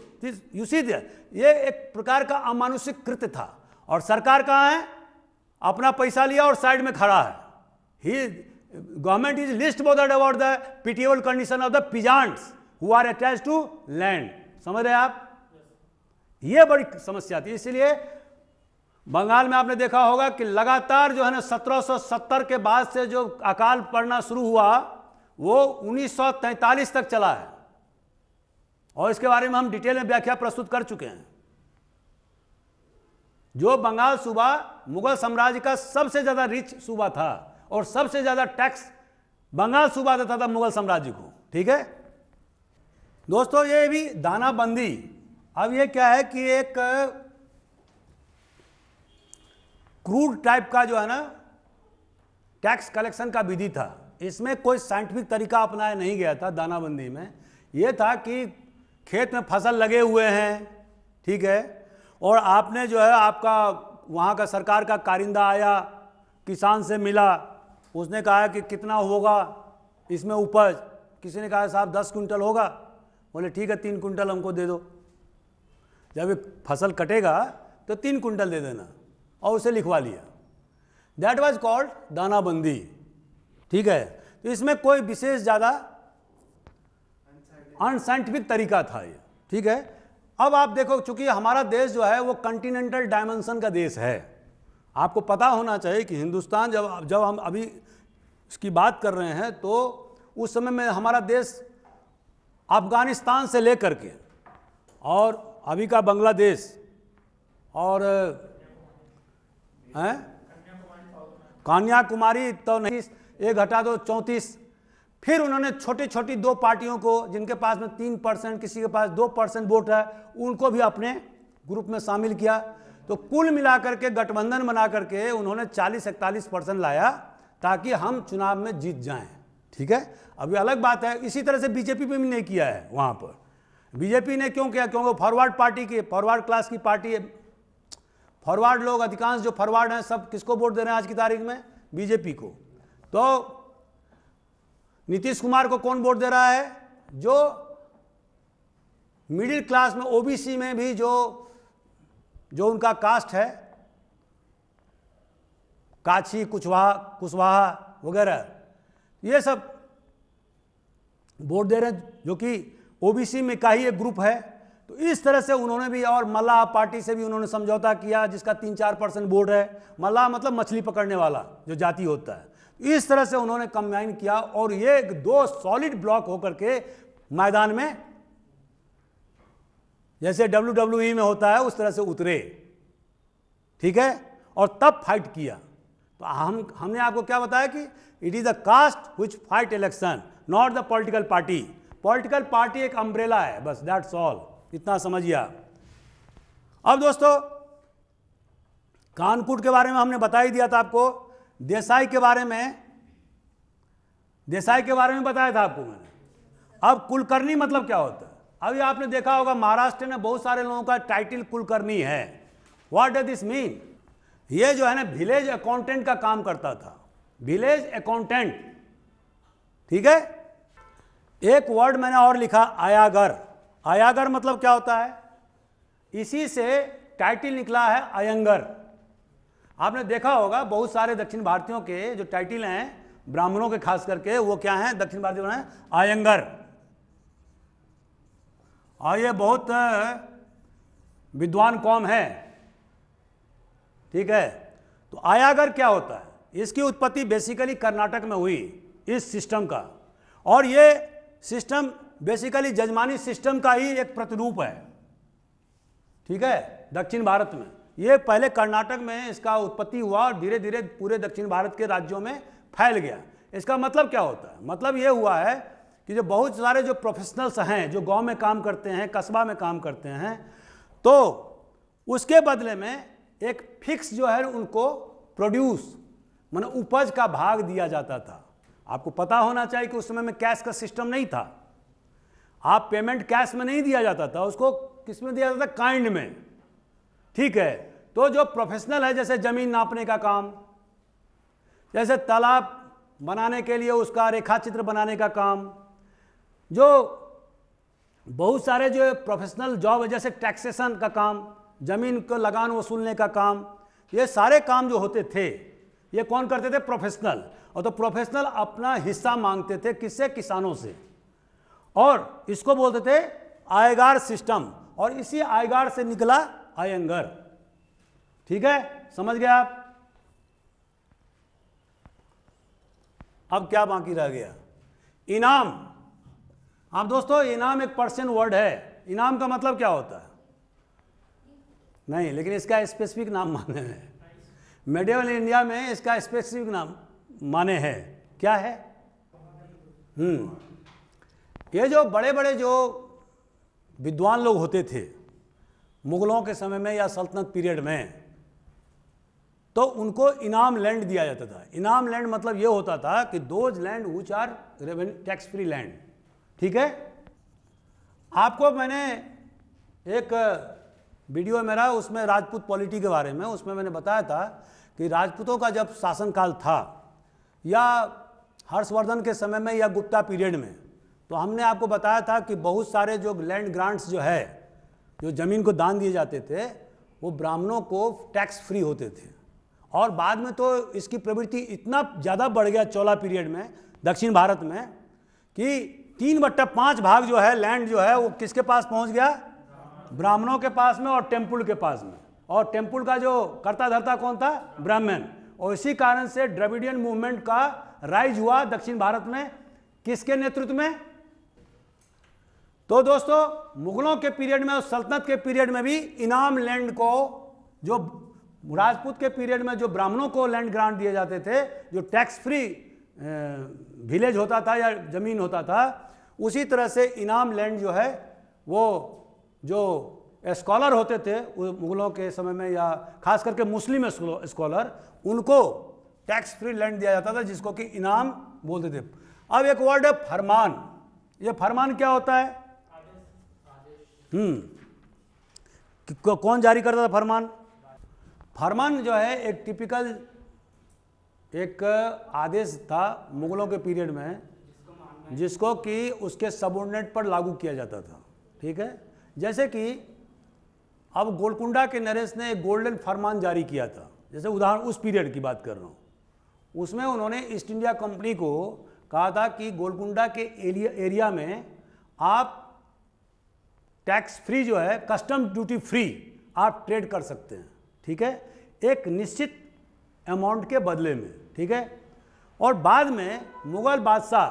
यू सी ये एक प्रकार का अमानुषिक कृत्य था। और सरकार कहाँ है? अपना पैसा लिया और साइड में खड़ा है। He government is least bothered about the pitiable condition of the peasants who are attached to land. समझ रहे हैं आप? ये बड़ी समस्या थी। इसलिए बंगाल में आपने देखा होगा कि लगातार जो है ना 1770 के बाद से जो अकाल पड़ना शुरू हुआ वो 1943 तक चला है, और इसके बारे में हम डिटेल में व्याख्या प्रस्तुत कर चुके हैं। जो बंगाल सूबा मुगल साम्राज्य का सबसे ज्यादा रिच सूबा था और सबसे ज्यादा टैक्स बंगाल सूबा देता था मुगल साम्राज्य को। ठीक है दोस्तों, ये भी दानाबंदी। अब ये क्या है कि एक क्रूड टाइप का जो है ना टैक्स कलेक्शन का विधि था। इसमें कोई साइंटिफिक तरीका अपनाया नहीं गया था दानाबंदी में। यह था कि खेत में फसल लगे हुए हैं, ठीक है, और आपने जो है आपका वहाँ का सरकार का कारिंदा आया, किसान से मिला, उसने कहा कि कितना होगा इसमें उपज। किसी ने कहा साहब 10 कुंटल होगा, बोले ठीक है 3 कुंटल हमको दे दो। जब ये फसल कटेगा तो 3 कुंटल दे देना, और उसे लिखवा लिया। दैट वाज कॉल्ड दानाबंदी। ठीक है, तो इसमें कोई विशेष ज़्यादा अनसाइंटिफिक तरीका था ये। ठीक है, अब आप देखो चूंकि हमारा देश जो है वो कॉन्टिनेंटल डायमेंशन का देश है। आपको पता होना चाहिए कि हिंदुस्तान जब हम अभी इसकी बात कर रहे हैं तो उस समय में हमारा देश अफगानिस्तान से लेकर के और अभी का बांग्लादेश और कन्याकुमारी तो नहीं, एक घटा दो 34। फिर उन्होंने छोटी छोटी 2 पार्टियों को जिनके पास में 3%, किसी के पास 2% वोट है, उनको भी अपने ग्रुप में शामिल किया। तो कुल मिलाकर के गठबंधन बना करके उन्होंने 40-41% लाया ताकि हम चुनाव में जीत जाएं। ठीक है, अभी अलग बात है, इसी तरह से बीजेपी भी नहीं किया है। वहाँ पर बीजेपी ने क्यों किया? क्योंकि फॉरवर्ड पार्टी की, फॉरवर्ड क्लास की पार्टी है। फॉरवर्ड लोग, अधिकांश जो फॉरवर्ड हैं सब किसको वोट दे रहे हैं आज की तारीख में? बीजेपी को। तो नीतीश कुमार को कौन वोट दे रहा है? जो मिडिल क्लास में, ओबीसी में भी जो उनका कास्ट है, काछी, कुशवाहा वगैरह, ये सब वोट दे रहे हैं, जो कि ओबीसी में का ही एक ग्रुप है। तो इस तरह से उन्होंने भी, और मल्लाह पार्टी से भी उन्होंने समझौता किया जिसका 3-4% वोट है। मल्लाह मतलब मछली पकड़ने वाला जो जाति होता है। इस तरह से उन्होंने कंबाइन किया और ये 2 सॉलिड ब्लॉक होकर के मैदान में, जैसे WWE में होता है उस तरह से उतरे। ठीक है, और तब फाइट किया। तो हमने आपको क्या बताया कि it is the caste which fight election, not the political party. Political party एक अम्ब्रेला है, बस, दैट्स ऑल। इतना समझिए। अब दोस्तों कानपुर के बारे में हमने बता ही दिया था आपको। देसाई के बारे में बताया था आपको मैंने। अब कुलकर्णी मतलब क्या होता है? अभी आपने देखा होगा महाराष्ट्र में बहुत सारे लोगों का टाइटल कुलकर्णी है। What does this mean? ये जो है ना विलेज अकाउंटेंट का काम करता था, विलेज अकाउंटेंट। ठीक है, एक वर्ड मैंने और लिखा, आयागर। आयागर मतलब क्या होता है? इसी से टाइटल निकला है अयंगर। आपने देखा होगा बहुत सारे दक्षिण भारतीयों के जो टाइटल हैं, ब्राह्मणों के खास करके, वो क्या हैं? दक्षिण भारतीय हैं आयंगर। और ये बहुत विद्वान कौम है। ठीक है, तो आयागर क्या होता है? इसकी उत्पत्ति बेसिकली कर्नाटक में हुई इस सिस्टम का, और ये सिस्टम बेसिकली जजमानी सिस्टम का ही एक प्रतिरूप है। ठीक है, दक्षिण भारत में ये पहले कर्नाटक में इसका उत्पत्ति हुआ और धीरे धीरे पूरे दक्षिण भारत के राज्यों में फैल गया। इसका मतलब क्या होता है? मतलब ये हुआ है कि जो बहुत सारे जो प्रोफेशनल्स हैं, जो गांव में काम करते हैं, कस्बा में काम करते हैं, तो उसके बदले में एक फिक्स जो है उनको प्रोड्यूस माने उपज का भाग दिया जाता था। आपको पता होना चाहिए कि उस समय में कैश का सिस्टम नहीं था, आप पेमेंट कैश में नहीं दिया जाता था, उसको किस में दिया जाता था, काइंड में। ठीक है, तो जो प्रोफेशनल है, जैसे जमीन नापने का काम, जैसे तालाब बनाने के लिए उसका रेखा चित्र बनाने का काम, जो बहुत सारे जो प्रोफेशनल जॉब है जैसे टैक्सेशन का काम, जमीन को लगान वसूलने का काम, ये सारे काम जो होते थे ये कौन करते थे, प्रोफेशनल। और तो प्रोफेशनल अपना हिस्सा मांगते थे किससे, किसानों से, और इसको बोलते थे आयगार सिस्टम, और इसी आयगार से निकला आयंगर। ठीक है, समझ गए आप। अब क्या बाकी रह गया, इनाम। आप दोस्तों, इनाम एक पर्शियन वर्ड है। इनाम का मतलब क्या होता है, नहीं, लेकिन इसका स्पेसिफिक नाम माने हैं। मेडिवल इंडिया में इसका स्पेसिफिक नाम माने हैं, क्या है, ये जो बड़े बड़े जो विद्वान लोग होते थे मुगलों के समय में या सल्तनत पीरियड में, तो उनको इनाम लैंड दिया जाता था। इनाम लैंड मतलब ये होता था कि those land which are tax free land. ठीक है, आपको मैंने एक वीडियो मेरा उसमें राजपूत पॉलिटी के बारे में, उसमें मैंने बताया था कि राजपूतों का जब शासनकाल था या हर्षवर्धन के समय में या गुप्ता पीरियड में, तो हमने आपको बताया था कि बहुत सारे जो लैंड ग्रांट्स जो है, जो ज़मीन को दान दिए जाते थे, वो ब्राह्मणों को टैक्स फ्री होते थे। और बाद में तो इसकी प्रवृत्ति इतना ज़्यादा बढ़ गया चोला पीरियड में दक्षिण भारत में कि 3/5 भाग जो है लैंड जो है वो किसके पास पहुंच गया, ब्राह्मणों के पास में और टेम्पुल के पास में। और टेम्पुल का जो करता धरता कौन था, ब्राह्मण। और इसी कारण से द्रविडियन मूवमेंट का राइज हुआ दक्षिण भारत में, किसके नेतृत्व में। तो दोस्तों, मुगलों के पीरियड में और सल्तनत के पीरियड में भी इनाम लैंड को, जो राजपूत के पीरियड में जो ब्राह्मणों को लैंड ग्रांट दिए जाते थे, जो टैक्स फ्री विलेज होता था या जमीन होता था, उसी तरह से इनाम लैंड जो है वो जो स्कॉलर होते थे मुगलों के समय में या खास करके मुस्लिम स्कॉलर, उनको टैक्स फ्री लैंड दिया जाता था, जिसको कि इनाम बोलते थे। अब एक वर्ड है फरमान। ये फरमान क्या होता है, कौन जारी करता था फरमान। फरमान जो है एक टिपिकल एक आदेश था मुगलों के पीरियड में, जिसको कि उसके सबऑर्डिनेट पर लागू किया जाता था। ठीक है, जैसे कि अब गोलकुंडा के नरेश ने एक गोल्डन फरमान जारी किया था, जैसे उदाहरण उस पीरियड की बात कर रहा हूँ। उसमें उन्होंने ईस्ट इंडिया कंपनी को कहा था कि गोलकुंडा के एरिया में आप टैक्स फ्री जो है, कस्टम ड्यूटी फ्री आप ट्रेड कर सकते हैं। ठीक है, एक निश्चित अमाउंट के बदले में। ठीक है, और बाद में मुगल बादशाह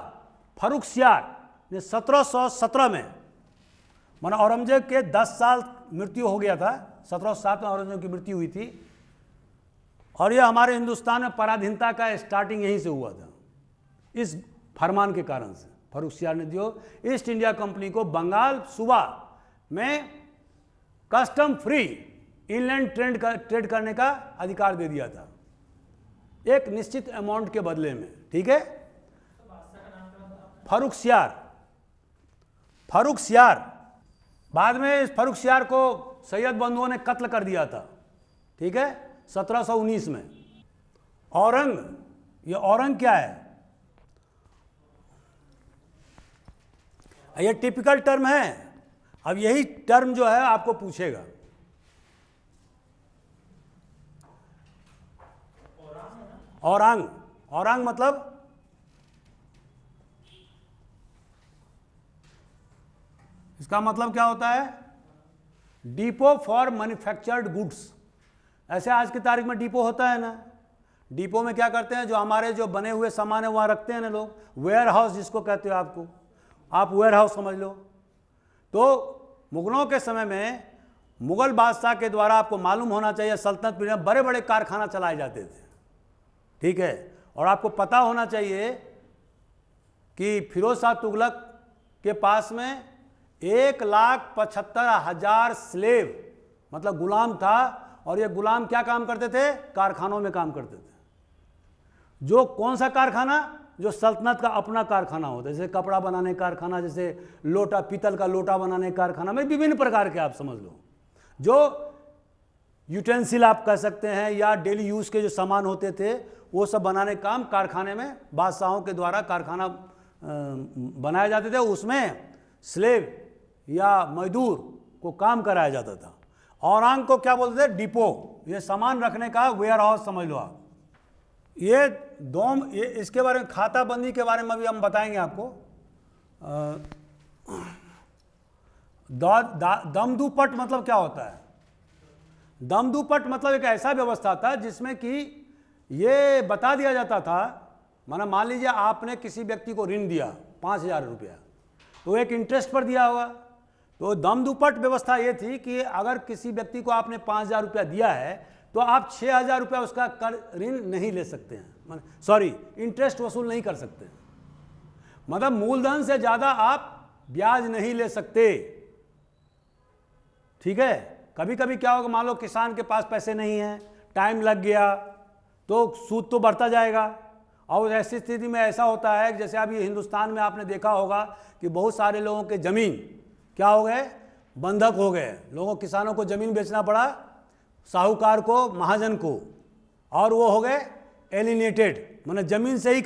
फर्रुखसियार ने 1717 में, माना औरंगजेब के 10 साल मृत्यु हो गया था, 1707 में औरंगजेब की मृत्यु हुई थी, और यह हमारे हिंदुस्तान में पराधीनता का स्टार्टिंग यहीं से हुआ था, इस फरमान के कारण से। फर्रुखसियार ने जो ईस्ट इंडिया कंपनी को बंगाल सूबा में कस्टम फ्री इनलैंड ट्रेड करने का अधिकार दे दिया था, एक निश्चित अमाउंट के बदले में। ठीक है, फर्रुखसियार। बाद में फर्रुखसियार को सैयद बंधुओं ने कत्ल कर दिया था। ठीक है, 1719 में। औरंग, ये औरंग क्या है, ये टिपिकल टर्म है। अब यही टर्म जो है आपको पूछेगा, औरंग। औरंग मतलब इसका मतलब क्या होता है, डिपो फॉर मैन्युफैक्चर्ड गुड्स। ऐसे आज की तारीख में डिपो होता है ना, डिपो में क्या करते हैं, जो हमारे जो बने हुए सामान है वहाँ रखते हैं ना लोग, वेयर हाउस जिसको कहते हो आपको, आप वेयर हाउस समझ लो। तो मुगलों के समय में मुगल बादशाह के द्वारा, आपको मालूम होना चाहिए, सल्तनत पीरियड में बड़े बड़े कारखाना चलाए जाते थे। ठीक है, और आपको पता होना चाहिए कि फिरोज शाह तुगलक के पास में 1,75,000 स्लेव मतलब गुलाम था, और ये गुलाम क्या काम करते थे? कारखानों में काम करते थे। जो कौन सा कारखाना? जो सल्तनत का अपना कारखाना होता है, जैसे कपड़ा बनाने कारखाना, जैसे लोटा, पीतल का लोटा बनाने कारखाना में विभिन्न प्रकार के, आप समझ लो, जो यूटेंसिल आप कह सकते हैं, या डेली यूज के जो सामान होते थे वो सब बनाने काम कारखाने में बादशाहों के द्वारा कारखाना बनाए जाते थे। उसमें स्लेव या मजदूर को काम कराया जाता था। औरंग को क्या बोलते थे? डिपो, ये सामान रखने का वेयर हाउस समझ लो आप। ये दोम, ये इसके बारे में, खाता बंदी के बारे में अभी हम बताएंगे आपको। दमदूपट मतलब क्या होता है? दमदूपट मतलब एक ऐसा व्यवस्था था जिसमें कि ये बता दिया जाता था, माना मान लीजिए आपने किसी व्यक्ति को ऋण दिया 5,000 रुपया, तो एक इंटरेस्ट पर दिया होगा। तो दमदूपट व्यवस्था ये थी कि अगर किसी व्यक्ति को आपने 5,000 रुपया दिया है तो आप 6,000 रुपया उसका कर ऋण नहीं ले सकते हैं, सॉरी, इंटरेस्ट वसूल नहीं कर सकते, मतलब मूलधन से ज़्यादा आप ब्याज नहीं ले सकते। ठीक है। कभी कभी क्या होगा, मान लो किसान के पास पैसे नहीं हैं, टाइम लग गया, तो सूद तो बढ़ता जाएगा। और ऐसी स्थिति में ऐसा होता है, जैसे अभी हिंदुस्तान में आपने देखा होगा कि बहुत सारे लोगों के ज़मीन क्या हो गए? बंधक हो गए। लोगों, किसानों को ज़मीन बेचना पड़ा, साहूकार को, महाजन को, और वो हो गए एलिनेटेड, मतलब ज़मीन से ही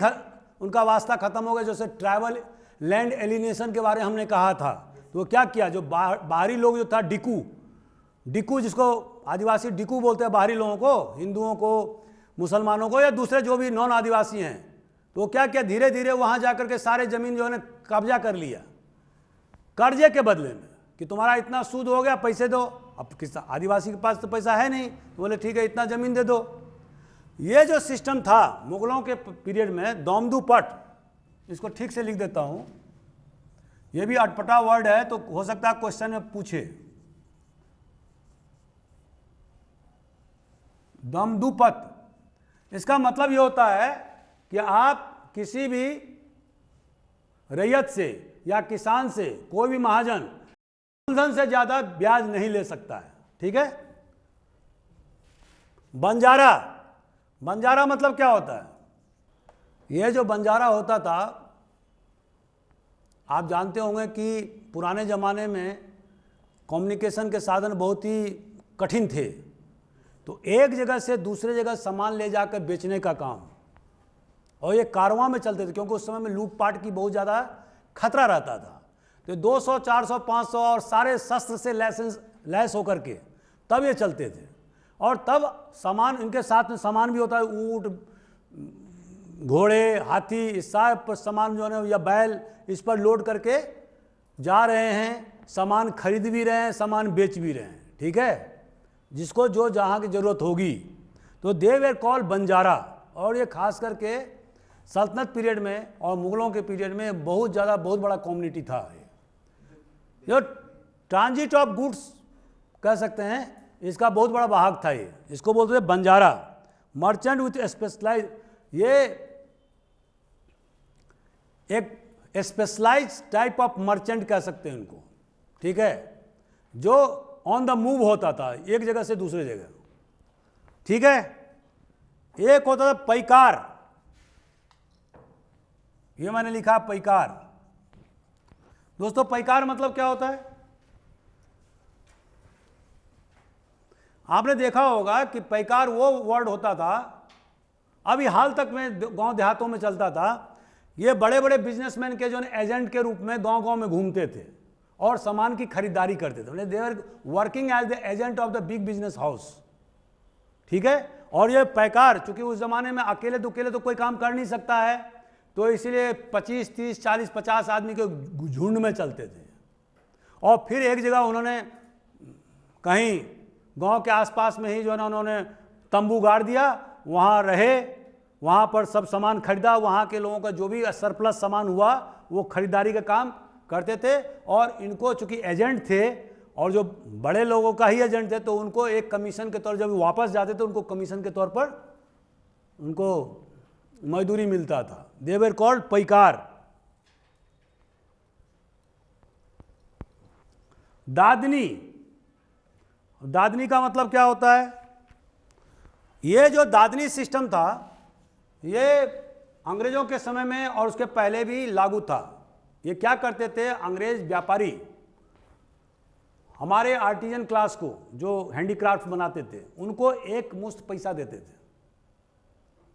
उनका वास्ता खत्म हो गया। जैसे ट्राइबल लैंड एलिनेशन के बारे में हमने कहा था, तो वो क्या किया, जो बाहरी लोग जो था, डिकू जिसको आदिवासी डिकू बोलते हैं, बाहरी लोगों को, हिंदुओं को, मुसलमानों को, या दूसरे जो भी नॉन आदिवासी हैं, तो वो क्या किया, धीरे धीरे वहाँ जाकर के सारे ज़मीन जो है कब्जा कर लिया कर्जे के बदले में, कि तुम्हारा इतना सूद हो गया, पैसे दो। अब किस आदिवासी के पास तो पैसा है नहीं, तो बोले ठीक है इतना ज़मीन दे दो। ये जो सिस्टम था मुगलों के पीरियड में, दमदूपट, इसको ठीक से लिख देता हूँ, ये भी अटपटा वर्ड है, तो हो सकता है क्वेश्चन में पूछे। दमदूपट, इसका मतलब ये होता है कि आप किसी भी रैयत से या किसान से, कोई भी महाजन मूलधन से ज्यादा ब्याज नहीं ले सकता है। ठीक है। बंजारा, बंजारा मतलब क्या होता है? ये जो बंजारा होता था, आप जानते होंगे कि पुराने ज़माने में कम्युनिकेशन के साधन बहुत ही कठिन थे, तो एक जगह से दूसरे जगह सामान ले जाकर बेचने का काम, और ये कारवां में चलते थे, क्योंकि उस समय में लूटपाट की बहुत ज़्यादा खतरा रहता था। तो 200, 400, 500 और सारे शस्त्र से लैस होकर के तब ये चलते थे। और तब सामान, इनके साथ में सामान भी होता है, ऊँट, घोड़े, हाथी, इस सब सामान जो है, या बैल, इस पर लोड करके जा रहे हैं, सामान खरीद भी रहे हैं, सामान बेच भी रहे हैं। ठीक है। जिसको जो जहाँ की ज़रूरत होगी, तो दे वेर कॉल बंजारा। और ये खास करके सल्तनत पीरियड में और मुगलों के पीरियड में बहुत ज़्यादा, बहुत बड़ा कम्युनिटी था। जो ट्रांजिट ऑफ गुड्स कह सकते हैं, इसका बहुत बड़ा वाहक था ये, इसको बोलते थे बंजारा। मर्चेंट विथ स्पेशलाइज, ये एक स्पेशलाइज टाइप ऑफ मर्चेंट कह सकते हैं इनको। ठीक है। जो ऑन द मूव होता था एक जगह से दूसरे जगह। ठीक है। एक होता था पैकार, ये मैंने लिखा पैकार। दोस्तों पैकार मतलब क्या होता है? आपने देखा होगा कि पैकार वो वर्ड होता था, अभी हाल तक में गांव देहातों में चलता था। ये बड़े बड़े बिजनेसमैन के जो एजेंट के रूप में गांव गांव में घूमते थे और सामान की खरीदारी करते थे। They are working as the agent of the big business house. ठीक है। और ये पैकार, चूंकि उस जमाने में अकेले तो कोई काम कर नहीं सकता है, तो इसीलिए 25, 30, 40, 50 आदमी के झुंड में चलते थे। और फिर एक जगह उन्होंने कहीं गांव के आसपास में ही जो है ना, उन्होंने तंबू गाड़ दिया, वहाँ रहे, वहाँ पर सब सामान खरीदा, वहाँ के लोगों का जो भी सरप्लस सामान हुआ वो खरीदारी का काम करते थे। और इनको चूंकि एजेंट थे और जो बड़े लोगों का ही एजेंट थे, तो उनको एक कमीशन के तौर, जब वापस जाते थे उनको कमीशन के तौर पर उनको मजदूरी मिलता था। दे वर कॉल्ड पैकार। दादनी, दादनी का मतलब क्या होता है? ये जो दादनी सिस्टम था ये अंग्रेजों के समय में और उसके पहले भी लागू था। ये क्या करते थे, अंग्रेज व्यापारी हमारे आर्टिजन क्लास को जो हैंडीक्राफ्ट बनाते थे उनको एक मुश्त पैसा देते थे,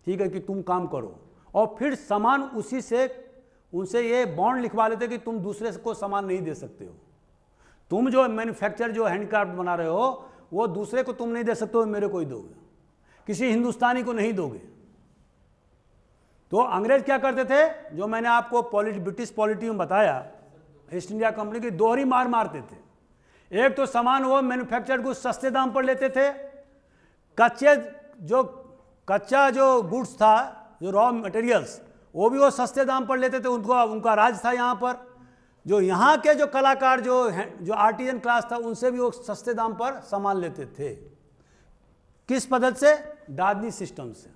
ठीक है, कि तुम काम करो, और फिर सामान उसी से उनसे ये बॉन्ड लिखवा लेते कि तुम दूसरे को सामान नहीं दे सकते हो। तुम जो मैन्युफैक्चर जो हैंडक्राफ्ट बना रहे हो वो दूसरे को तुम नहीं दे सकते हो, मेरे को ही दोगे, किसी हिंदुस्तानी को नहीं दोगे। तो अंग्रेज क्या करते थे, जो मैंने आपको ब्रिटिश पॉलिटी में बताया, ईस्ट इंडिया कंपनी की दोहरी मार मारते थे। एक तो सामान वो मैन्युफैक्चर्ड गुड्स सस्ते दाम पर लेते थे, कच्चा जो गुड्स था, जो रॉ मटेरियल्स, वो भी वो सस्ते दाम पर लेते थे। उनका राज था यहाँ पर। जो यहाँ के जो कलाकार जो आर्टिजन क्लास था उनसे भी वो सस्ते दाम पर सामान लेते थे। किस पद्धति से? दादनी सिस्टम से।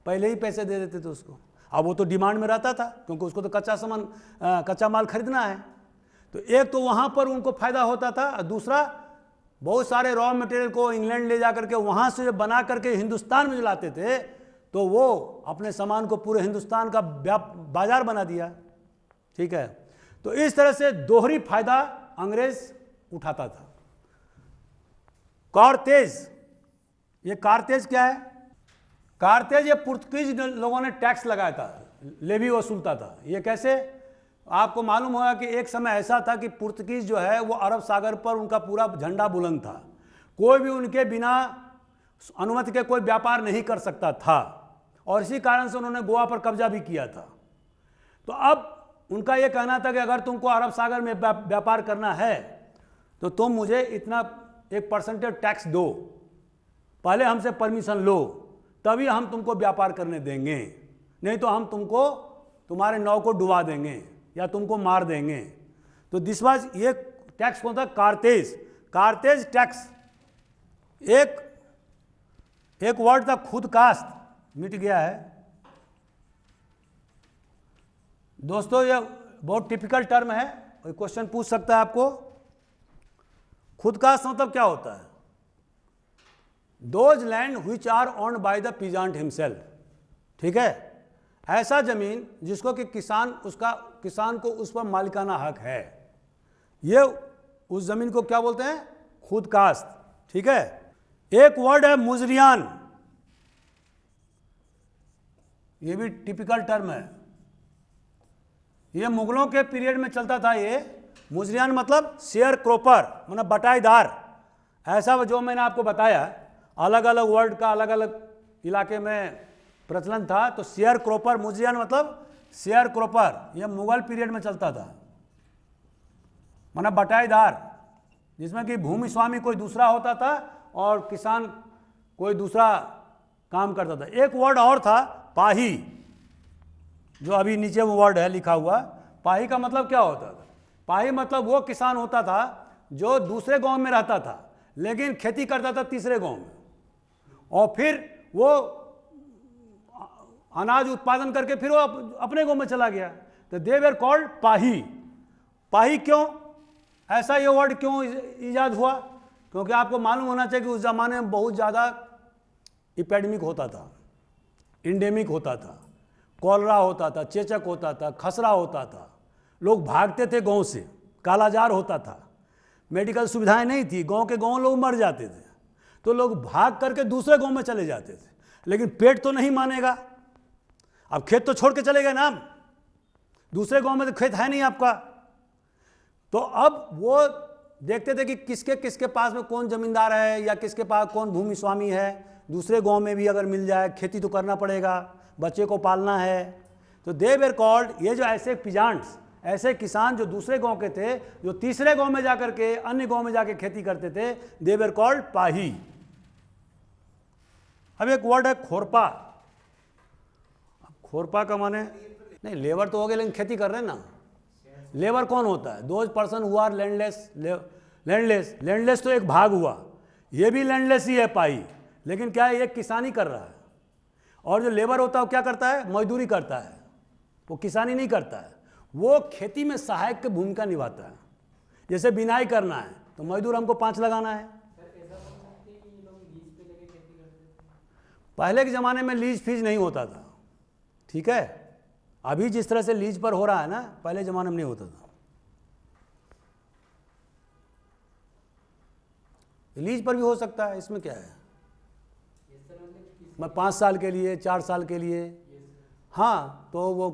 पहले ही पैसे दे देते थे उसको। अब वो तो डिमांड में रहता था क्योंकि उसको तो कच्चा माल खरीदना है। तो एक तो वहाँ पर उनको फायदा होता था, और दूसरा बहुत सारे रॉ मटेरियल को इंग्लैंड ले जा करके वहाँ से जो बना करके हिंदुस्तान में जो लाते थे तो वो अपने सामान को पूरे हिंदुस्तान का बाजार बना दिया, ठीक है। तो इस तरह से दोहरी फायदा अंग्रेज उठाता था। कारतेज, ये कारतेज क्या है? कारतेज ये पुर्तगीज लोगों ने टैक्स लगाया था, लेवी वसूलता था। ये कैसे? आपको मालूम होगा कि एक समय ऐसा था कि पुर्तगीज जो है वो अरब सागर पर उनका पूरा झंडा बुलंद था। कोई भी उनके बिना अनुमति के कोई व्यापार नहीं कर सकता था, और इसी कारण से उन्होंने गोवा पर कब्जा भी किया था। तो अब उनका ये कहना था कि अगर तुमको अरब सागर में व्यापार करना है तो तुम मुझे इतना 1% टैक्स दो, पहले हमसे परमिशन लो, तभी हम तुमको व्यापार करने देंगे, नहीं तो हम तुमको तुम्हारे नाव को डुबा देंगे या तुमको मार देंगे। तो दिस वाज, ये टैक्स कौन था? कारतेज टैक्स। एक वर्ड था खुद कास्त, मिट गया है दोस्तों। ये बहुत टिपिकल टर्म है, कोई क्वेश्चन पूछ सकता है आपको। खुद कास्ट मतलब क्या होता है? Those land which are owned by the peasant himself, ठीक है। ऐसा जमीन जिसको कि किसान को उस पर मालिकाना हक है, ये उस जमीन को क्या बोलते हैं? खुद कास्त, ठीक है। एक वर्ड है मुजरियान, ये भी टिपिकल टर्म है। ये मुगलों के पीरियड में चलता था। ये मुजरियान मतलब शेयर क्रोपर, मतलब बटाईदार। ऐसा जो मैंने आपको बताया, अलग अलग वर्ड का अलग अलग इलाके में प्रचलन था। तो शेयर क्रोपर, मुजरियान मतलब शेयर क्रोपर, ये मुगल पीरियड में चलता था, मतलब बटाईदार, जिसमें कि भूमि स्वामी कोई दूसरा होता था और किसान कोई दूसरा काम करता था। एक वर्ड और था पाही, जो अभी नीचे वो वर्ड है लिखा हुआ। पाही का मतलब क्या होता था? पाही मतलब वो किसान होता था जो दूसरे गांव में रहता था लेकिन खेती करता था तीसरे गांव में, और फिर वो अनाज उत्पादन करके फिर वो अपने गांव में चला गया। तो दे वर कॉल्ड पाही। पाही क्यों? ऐसा ये वर्ड क्यों ईजाद हुआ? क्योंकि आपको मालूम होना चाहिए कि उस ज़माने में बहुत ज़्यादा इपेडेमिक होता था, इंडेमिक होता था, कॉलरा होता था, चेचक होता था, खसरा होता था। लोग भागते थे गांव से, कालाजार होता था, मेडिकल सुविधाएं नहीं थी, गांव के गांव लोग मर जाते थे। तो लोग भाग करके दूसरे गांव में चले जाते थे, लेकिन पेट तो नहीं मानेगा। अब खेत तो छोड़ के चले गए ना, दूसरे गांव में तो खेत है नहीं आपका। तो अब वो देखते थे कि किसके किसके पास में कौन जमींदार है या किसके पास कौन भूमि स्वामी है। दूसरे गांव में भी अगर मिल जाए, खेती तो करना पड़ेगा, बच्चे को पालना है। तो दे वर कॉल्ड, ये जो ऐसे पिजांट्स, ऐसे किसान जो दूसरे गांव के थे, जो तीसरे गांव में जाकर के अन्य गांव में जाके खेती करते थे, दे वर कॉल्ड पाही। अब एक वर्ड है खोरपा। खोरपा का माने, नहीं लेबर तो हो गए लेकिन खेती कर रहे हैं ना। लेबर कौन होता है? Those person who are landless. Landless तो एक भाग हुआ, ये भी लैंडलेस ही है पाई, लेकिन क्या है, ये किसानी कर रहा है। और जो लेबर होता है वो क्या करता है? मजदूरी करता है, वो किसानी नहीं करता है। वो खेती में सहायक की भूमिका निभाता है। जैसे बिनाई करना है तो मजदूर हमको 5 लगाना है, पहले के ज़माने में लीज फीस नहीं होता था, ठीक है। अभी जिस तरह से लीज पर हो रहा है ना, पहले ज़माने में नहीं होता था। लीज पर भी हो सकता है, इसमें क्या है। मैं 5 साल के लिए, 4 साल के लिए, हाँ, तो वो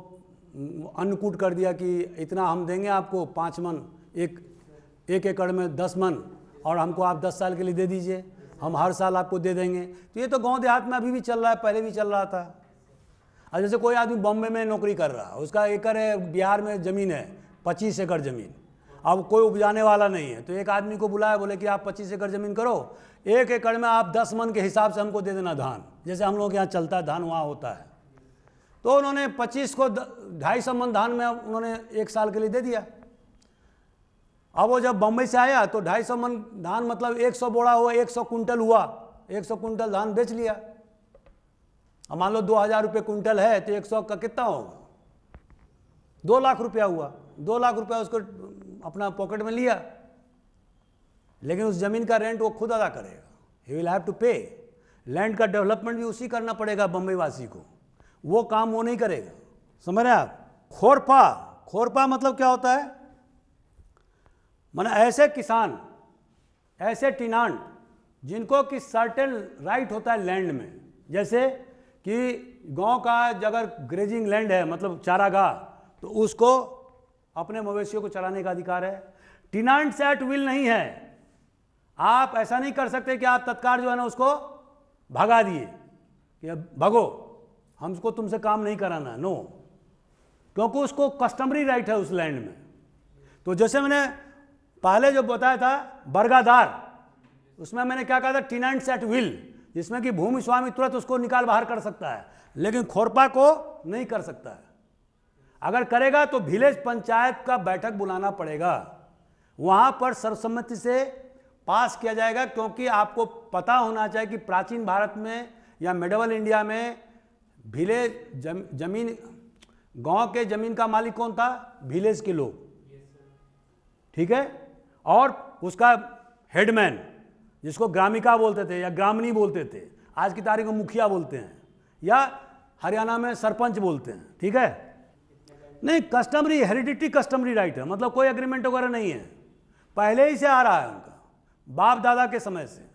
अन्नकूट कर दिया कि इतना हम देंगे आपको 5 मन, एक एकड़ में 10 मन, और हमको आप 10 साल के लिए दे दीजिए, हम हर साल आपको दे देंगे। तो ये तो गांव देहात में अभी भी चल रहा है, पहले भी चल रहा था। और जैसे कोई आदमी बॉम्बे में नौकरी कर रहा है, उसका एकड़ है, बिहार में ज़मीन है 25 एकड़ ज़मीन, अब कोई उपजाने वाला नहीं है, तो एक आदमी को बुलाया, बोले कि आप 25 एकड़ ज़मीन करो, 1 एकड़ में आप 10 मन के हिसाब से हमको दे देना धान, जैसे हम लोग यहाँ चलता है धान वहाँ होता है। तो उन्होंने 25 को 250 मन धान में उन्होंने 1 साल के लिए दे दिया। अब वो जब बम्बई से आया तो 250 मन धान मतलब 100 बोरा हुआ, 100 कुंटल हुआ, 100 कुंटल धान बेच लिया। अब मान लो 2000 रुपये कुंटल है तो 100 का कितना होगा, 2 लाख रुपया हुआ। 2 लाख रुपया उसको अपना पॉकेट में लिया, लेकिन उस जमीन का रेंट वो खुद अदा करेगा, ही विल हैव टू पे। लैंड का डेवलपमेंट भी उसी करना पड़ेगा बम्बई वासी को, वो काम वो नहीं करेगा, समझ रहे हैं आप। खोरपा, खोरपा मतलब क्या होता है, माने ऐसे किसान, ऐसे टिनांट जिनको कि सर्टेन राइट होता है लैंड में, जैसे कि गांव का अगर ग्रेजिंग लैंड है मतलब चारागाह, तो उसको अपने मवेशियों को चराने का अधिकार है। टिनांट्स एट विल नहीं है, आप ऐसा नहीं कर सकते कि आप तत्काल जो है ना उसको भगा दिए कि भगो, हमको तुमसे काम नहीं कराना, नो, क्योंकि उसको कस्टमरी राइट है उस लैंड में। तो जैसे मैंने पहले जो बताया था बर्गादार, उसमें मैंने क्या कहा था, टिनेंट्स एट विल, जिसमें कि भूमि स्वामी तुरंत उसको निकाल बाहर कर सकता है, लेकिन खोरपा को नहीं कर सकता है। अगर करेगा तो विलेज पंचायत का बैठक बुलाना पड़ेगा, वहां पर सर्वसम्मति से पास किया जाएगा, क्योंकि आपको पता होना चाहिए कि प्राचीन भारत में या मिडिवल इंडिया में विलेज जमीन, गांव के जमीन का मालिक कौन था, विलेज के लोग, ठीक है, और उसका हेडमैन जिसको ग्रामिका बोलते थे या ग्रामनी बोलते थे, आज की तारीख में मुखिया बोलते हैं, या हरियाणा में सरपंच बोलते हैं, ठीक है। नहीं, कस्टमरी, हेरिडिटी कस्टमरी राइट है, मतलब कोई एग्रीमेंट वगैरह नहीं है, पहले ही से आ रहा है उनका, बाप दादा के समय से।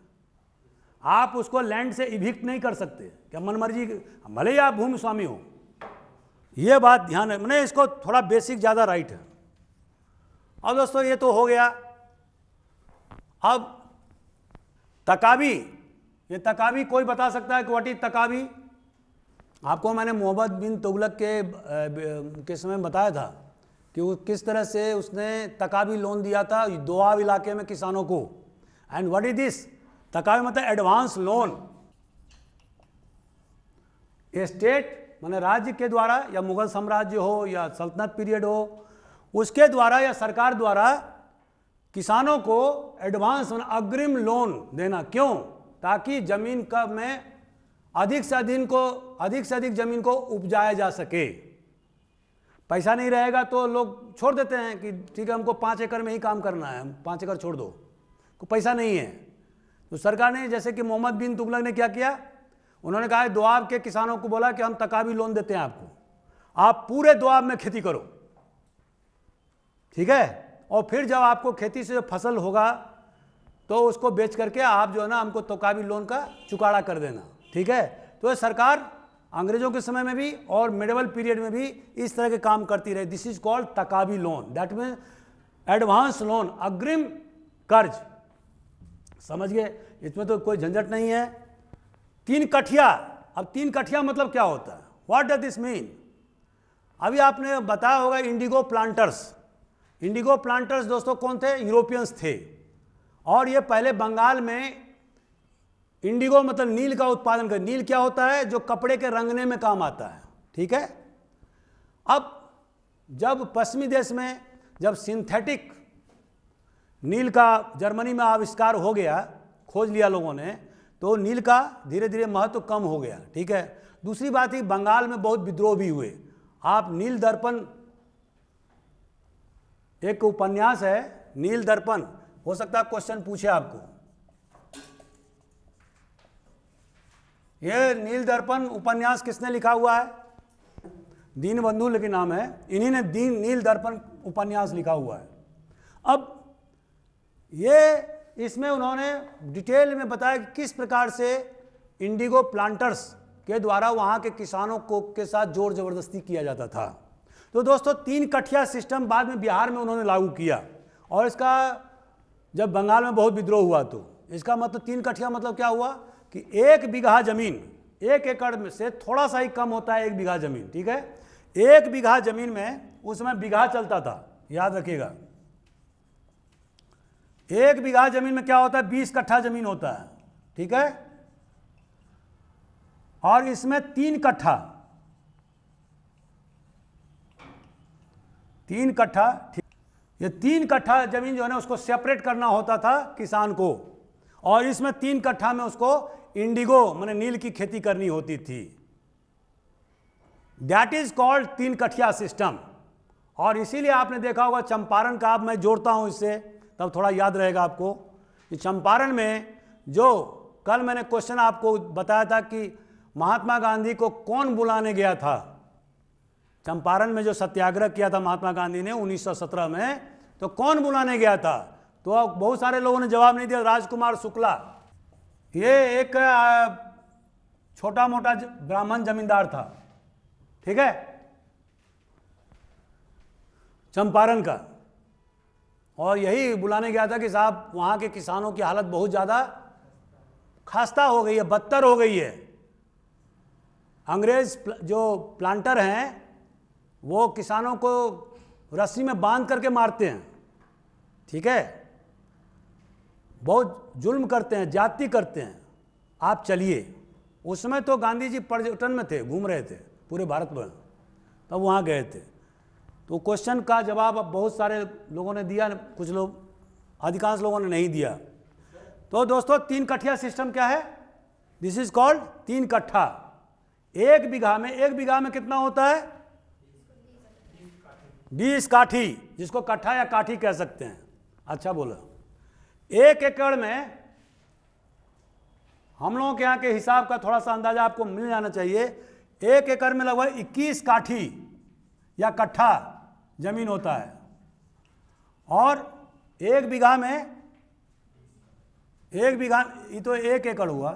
आप उसको लैंड से इविक्ट नहीं कर सकते, क्या मनमर्जी, भले ही आप भूमि स्वामी हो, ये बात ध्यान है। मैंने इसको थोड़ा बेसिक ज़्यादा राइट है। अब दोस्तों ये तो हो गया। अब तकावी, ये तकावी कोई बता सकता है कि व्हाट इज तकावी? आपको मैंने मोहम्मद बिन तुगलक के समय बताया था कि वो किस तरह से उसने तकावी लोन दिया था दोआब इलाके में किसानों को। And what is this? Taccavi मतलब एडवांस लोन। स्टेट माने राज्य के द्वारा, या मुगल साम्राज्य हो या सल्तनत पीरियड हो, उसके द्वारा या सरकार द्वारा किसानों को एडवांस अग्रिम लोन देना। क्यों? ताकि जमीन का में अधिक से अधिक जमीन को उपजाया जा सके। पैसा नहीं रहेगा तो लोग छोड़ देते हैं कि ठीक है हमको 5 एकड़ में ही काम करना है, 5 एकड़ छोड़ दो, को पैसा नहीं है। तो सरकार ने, जैसे कि मोहम्मद बिन तुगलक ने क्या किया, उन्होंने कहा दोआब के किसानों को बोला कि हम तकावी लोन देते हैं आपको, आप पूरे दोआब में खेती करो, ठीक है, और फिर जब आपको खेती से फसल होगा तो उसको बेच करके आप जो है ना हमको तकावी लोन का चुकाड़ा कर देना, ठीक है। तो ये सरकार अंग्रेजों के समय में भी और मिडिवल पीरियड में भी इस तरह के काम करती रही। This is called taccavi loan, that mean advance loan, अग्रिम कर्ज। समझ गए? इसमें तो कोई झंझट नहीं है। 3 कठिया। अब 3 कठिया मतलब क्या होता है? What does this mean? अभी आपने बताया होगा इंडिगो प्लांटर्स। इंडिगो प्लांटर्स दोस्तों कौन थे? यूरोपियंस थे, और ये पहले बंगाल में इंडिगो मतलब नील का उत्पादन कर। नील क्या होता है? जो कपड़े के रंगने में काम आता है, ठीक है। अब जब पश्चिमी देश में जब सिंथेटिक नील का जर्मनी में आविष्कार हो गया, खोज लिया लोगों ने, तो नील का धीरे धीरे महत्व कम हो गया, ठीक है। दूसरी बात ही बंगाल में बहुत विद्रोह भी हुए। आप नील दर्पण, एक उपन्यास है नील दर्पण, हो सकता है क्वेश्चन पूछे आपको। ये नील दर्पण उपन्यास किसने लिखा हुआ है? दीनबंधु लेकिन नाम है, इन्हीं ने नील दर्पण उपन्यास लिखा हुआ है। अब ये इसमें उन्होंने डिटेल में बताया कि किस प्रकार से इंडिगो प्लांटर्स के द्वारा वहाँ के किसानों को के साथ जोर जबरदस्ती किया जाता था। तो दोस्तों 3 कठिया सिस्टम बाद में बिहार में उन्होंने लागू किया, और इसका जब बंगाल में बहुत विद्रोह हुआ तो इसका मतलब 3 कठिया मतलब क्या हुआ कि 1 बीघा जमीन, 1 एकड़ में से थोड़ा सा ही कम होता है 1 बीघा जमीन, ठीक है। 1 बीघा जमीन में उस समय बीघा चलता था, याद रखिएगा। 1 बीघा जमीन में क्या होता है? 20 कट्ठा जमीन होता है, ठीक है। और इसमें 3 कट्ठा, 3 कट्ठा, ये 3 कट्ठा जमीन जो है ना उसको सेपरेट करना होता था किसान को, और इसमें 3 कट्ठा में उसको इंडिगो माने नील की खेती करनी होती थी। दैट इज कॉल्ड 3 कठिया सिस्टम। और इसीलिए आपने देखा होगा चंपारण का, अब मैं जोड़ता हूं इससे तब थोड़ा याद रहेगा आपको कि चंपारण में जो कल मैंने क्वेश्चन आपको बताया था कि महात्मा गांधी को कौन बुलाने गया था, चंपारण में जो सत्याग्रह किया था महात्मा गांधी ने 1917 में, तो कौन बुलाने गया था? तो बहुत सारे लोगों ने जवाब नहीं दिया, राजकुमार शुक्ला। ये एक छोटा मोटा ब्राह्मण जमींदार था, ठीक है, चंपारण का, और यही बुलाने गया था कि साहब वहाँ के किसानों की हालत बहुत ज़्यादा खस्ता हो गई है, बदतर हो गई है। अंग्रेज जो प्लांटर हैं वो किसानों को रस्सी में बांध करके मारते हैं, ठीक है, बहुत जुल्म करते हैं, जाति करते हैं। आप चलिए, उस समय तो गांधी जी पर्यटन में थे, घूम रहे थे पूरे भारत में, तब वहाँ गए थे। तो क्वेश्चन का जवाब अब बहुत सारे लोगों ने दिया, कुछ लोग, अधिकांश लोगों ने नहीं दिया। तो दोस्तों 3 कठिया सिस्टम क्या है? दिस इज कॉल्ड 3 कट्ठा। 1 बीघा में कितना होता है? 20 काठी, जिसको कट्ठा या काठी कह सकते हैं। अच्छा बोला। 1 एकड़ में, हम लोगों के यहाँ के हिसाब का थोड़ा सा अंदाजा आपको मिल जाना चाहिए, 1 एकड़ में लगभग 21 काठी या कट्ठा जमीन होता है। और 1 बीघा में, 1 बीघा, ये तो 1 एकड़ हुआ।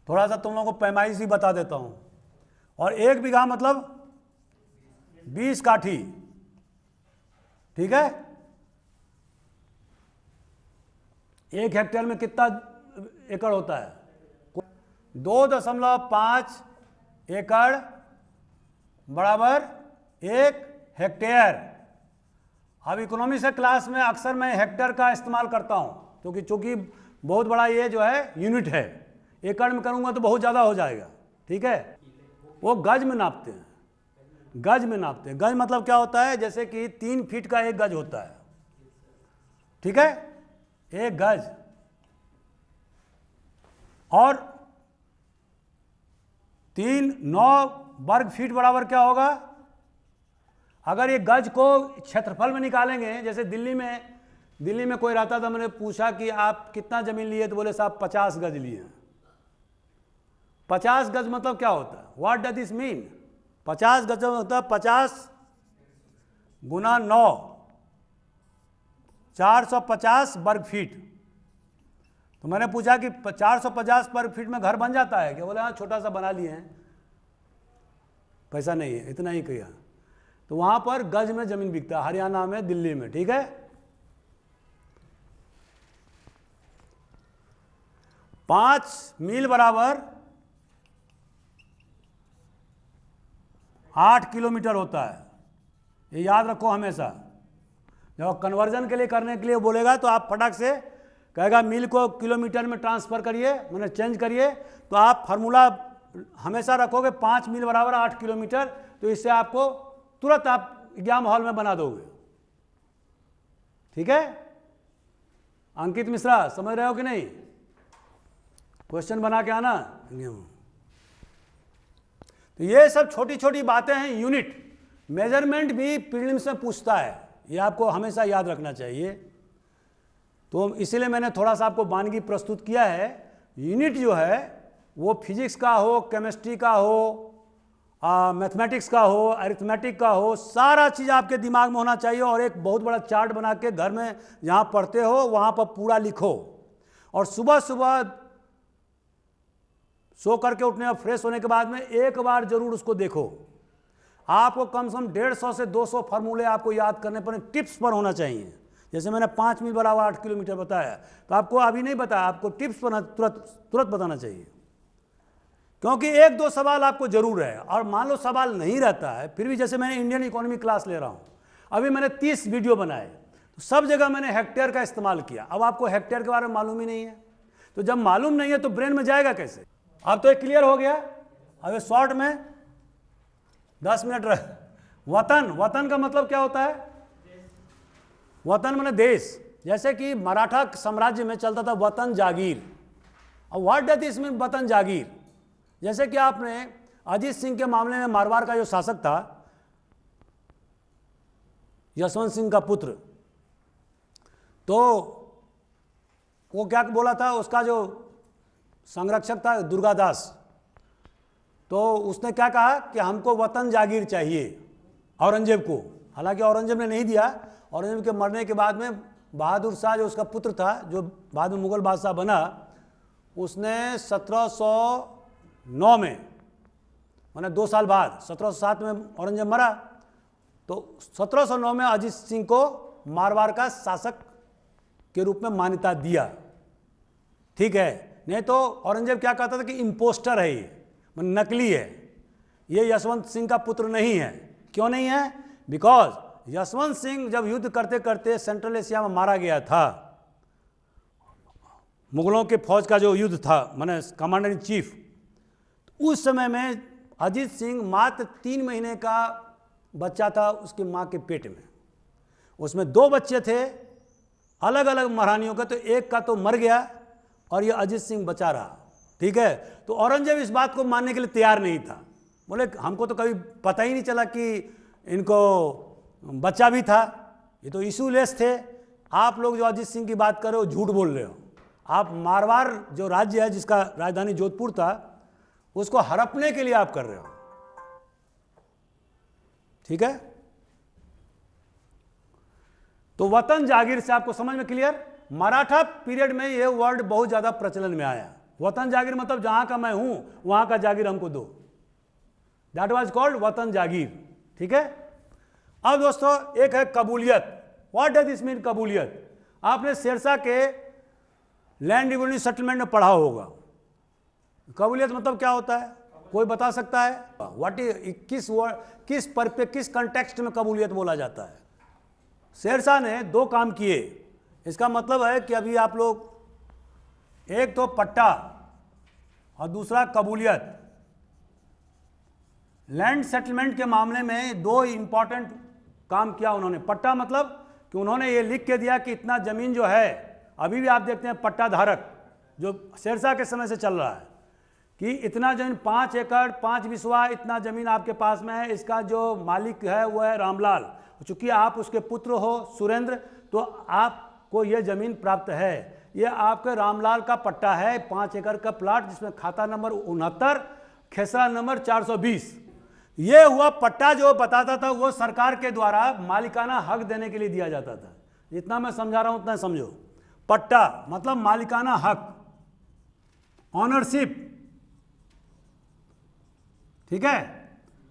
थोड़ा सा तुम लोगों को पैमाइश ही बता देता हूं। और 1 बीघा मतलब 20 काठी, ठीक है। 1 हेक्टेयर में कितना एकड़ होता है? 2.5 एकड़ बराबर 1 हेक्टेयर। अब इकोनॉमिक्स के क्लास में अक्सर मैं हेक्टेयर का इस्तेमाल करता हूं, क्योंकि चूंकि बहुत बड़ा ये जो है यूनिट है। एकड़ में करूंगा तो बहुत ज़्यादा हो जाएगा, ठीक है। वो गज में नापते हैं, गज में नापते हैं। गज मतलब क्या होता है? जैसे कि 3 फीट का 1 गज होता है, ठीक है, 1 गज। और 9 वर्ग फीट बराबर क्या होगा? अगर ये गज को क्षेत्रफल में निकालेंगे, जैसे दिल्ली में कोई रहता था, मैंने पूछा कि आप कितना जमीन लिए, तो बोले साहब 50 गज लिए। 50 गज मतलब क्या होता है? What does this mean? 50 गज होता है 50 गुना 9, 450 वर्ग फीट। तो मैंने पूछा कि 450 वर्ग फीट में घर बन जाता है क्या? बोले हाँ, छोटा सा बना लिए हैं, पैसा नहीं है, इतना ही किया। तो वहां पर गज में जमीन बिकता है, हरियाणा में, दिल्ली में, ठीक है। 5 मील बराबर 8 किलोमीटर होता है, ये याद रखो हमेशा। जब कन्वर्जन के लिए करने के लिए बोलेगा तो आप फटाक से कहेगा मील को किलोमीटर में ट्रांसफर करिए, मैंने चेंज करिए, तो आप फार्मूला हमेशा रखोगे 5 मील बराबर 8 किलोमीटर। तो इससे आपको तुरंत आप एग्जाम हॉल में बना दोगे, ठीक है। अंकित मिश्रा, समझ रहे हो कि नहीं? क्वेश्चन बना के आना। तो ये सब छोटी छोटी बातें हैं। यूनिट मेजरमेंट भी प्रीलिम्स में पूछता है, ये आपको हमेशा याद रखना चाहिए। तो इसीलिए मैंने थोड़ा सा आपको वानगी प्रस्तुत किया है। यूनिट जो है वो फिजिक्स का हो, केमिस्ट्री का हो, मैथमेटिक्स का हो, अरिथमेटिक का हो, सारा चीज़ आपके दिमाग में होना चाहिए। और एक बहुत बड़ा चार्ट बना के घर में जहाँ पढ़ते हो वहाँ पर पूरा लिखो। और सुबह सुबह सो करके उठने और फ्रेश होने के बाद में एक बार जरूर उसको देखो। आपको कम से कम 150 से 200 फार्मूले आपको याद करने पर, टिप्स पर होना चाहिए। जैसे मैंने 5 मील बराबर 8 किलोमीटर बताया, तो आपको अभी नहीं बताया, आपको टिप्स पर तुरंत बताना चाहिए। क्योंकि 1-2 सवाल आपको जरूर है। और मान लो सवाल नहीं रहता है, फिर भी जैसे मैंने इंडियन इकोनॉमी क्लास ले रहा हूँ, अभी मैंने 30 वीडियो बनाए, तो सब जगह मैंने हेक्टेयर का इस्तेमाल किया। अब आपको हेक्टेयर के बारे में मालूम ही नहीं है, तो जब मालूम नहीं है तो ब्रेन में जाएगा कैसे? अब तो ये क्लियर हो गया। अब शॉर्ट में 10 मिनट रह। वतन का मतलब क्या होता है? वतन माने देश। जैसे कि मराठा साम्राज्य में चलता था वतन जागीर। अब व्हाट डज दिस मीन वतन जागीर? जैसे कि आपने अजीत सिंह के मामले में मारवाड़ का जो शासक था, यशवंत सिंह का पुत्र, तो वो क्या बोला था, उसका जो संरक्षक था दुर्गादास, तो उसने क्या कहा कि हमको वतन जागीर चाहिए औरंगजेब को। हालांकि औरंगजेब ने नहीं दिया। औरंगजेब के मरने के बाद में बहादुर शाह जो उसका पुत्र था, जो बाद में मुगल बादशाह बना, उसने 1709 में, माने 2 साल बाद 1707 में औरंगजेब मरा, तो 1709 में अजीत सिंह को मारवाड़ का शासक के रूप में मान्यता दिया। ठीक है, नहीं तो औरंगजेब क्या कहता था कि इम्पोस्टर है, ये नकली है, ये यशवंत सिंह का पुत्र नहीं है। क्यों नहीं है? बिकॉज यशवंत सिंह जब युद्ध करते करते सेंट्रल एशिया में मारा गया था, मुगलों के फौज का जो युद्ध था, माने कमांडर इन चीफ, उस समय में अजीत सिंह मात्र 3 महीने का बच्चा था उसकी माँ के पेट में। उसमें 2 बच्चे थे अलग अलग महारानियों का, तो एक का तो मर गया और ये अजीत सिंह बचा रहा। ठीक है, तो औरंगजेब इस बात को मानने के लिए तैयार नहीं था। बोले हमको तो कभी पता ही नहीं चला कि इनको बच्चा भी था, ये तो इशूलेस थे। आप लोग जो अजीत सिंह की बात कर रहे हो झूठ बोल रहे हो। आप मारवाड़ जो राज्य है जिसका राजधानी जोधपुर था, उसको हड़पने के लिए आप कर रहे हो। ठीक है, तो वतन जागीर से आपको समझ में क्लियर? मराठा पीरियड में यह वर्ड बहुत ज्यादा प्रचलन में आया। वतन जागीर मतलब जहां का मैं हूं वहां का जागीर हमको दो, दैट वाज कॉल्ड वतन जागीर। ठीक है, अब दोस्तों एक है कबूलियत। व्हाट डज दिस मीन कबूलियत? आपने शेरशाह के लैंड डिविजन सेटलमेंट में पढ़ा होगा। कबूलियत मतलब क्या होता है? कोई बता सकता है? व्हाट इज, किस कंटेक्स्ट में कबूलियत बोला जाता है? शेरशाह ने 2 काम किए। इसका मतलब है कि अभी आप लोग, एक तो पट्टा और दूसरा कबूलियत। लैंड सेटलमेंट के मामले में 2 इंपॉर्टेंट काम किया उन्होंने। पट्टा मतलब कि उन्होंने ये लिख के दिया कि इतना जमीन जो है, अभी भी आप देखते हैं पट्टा धारक जो शेरशाह के समय से चल रहा है, कि इतना जमीन 5 एकड़ 5 बिस्वा इतना जमीन आपके पास में है, इसका जो मालिक है वो है रामलाल। चूंकि आप उसके पुत्र हो सुरेंद्र, तो आपको ये जमीन प्राप्त है। ये आपके रामलाल का पट्टा है, 5 एकड़ का प्लाट, जिसमें खाता नंबर 69, खेसरा नंबर 420। ये हुआ पट्टा जो बताता था वो सरकार के द्वारा मालिकाना हक देने के लिए दिया जाता था। जितना मैं समझा रहा हूं उतना समझो। पट्टा मतलब मालिकाना हक, ऑनरशिप। ठीक है,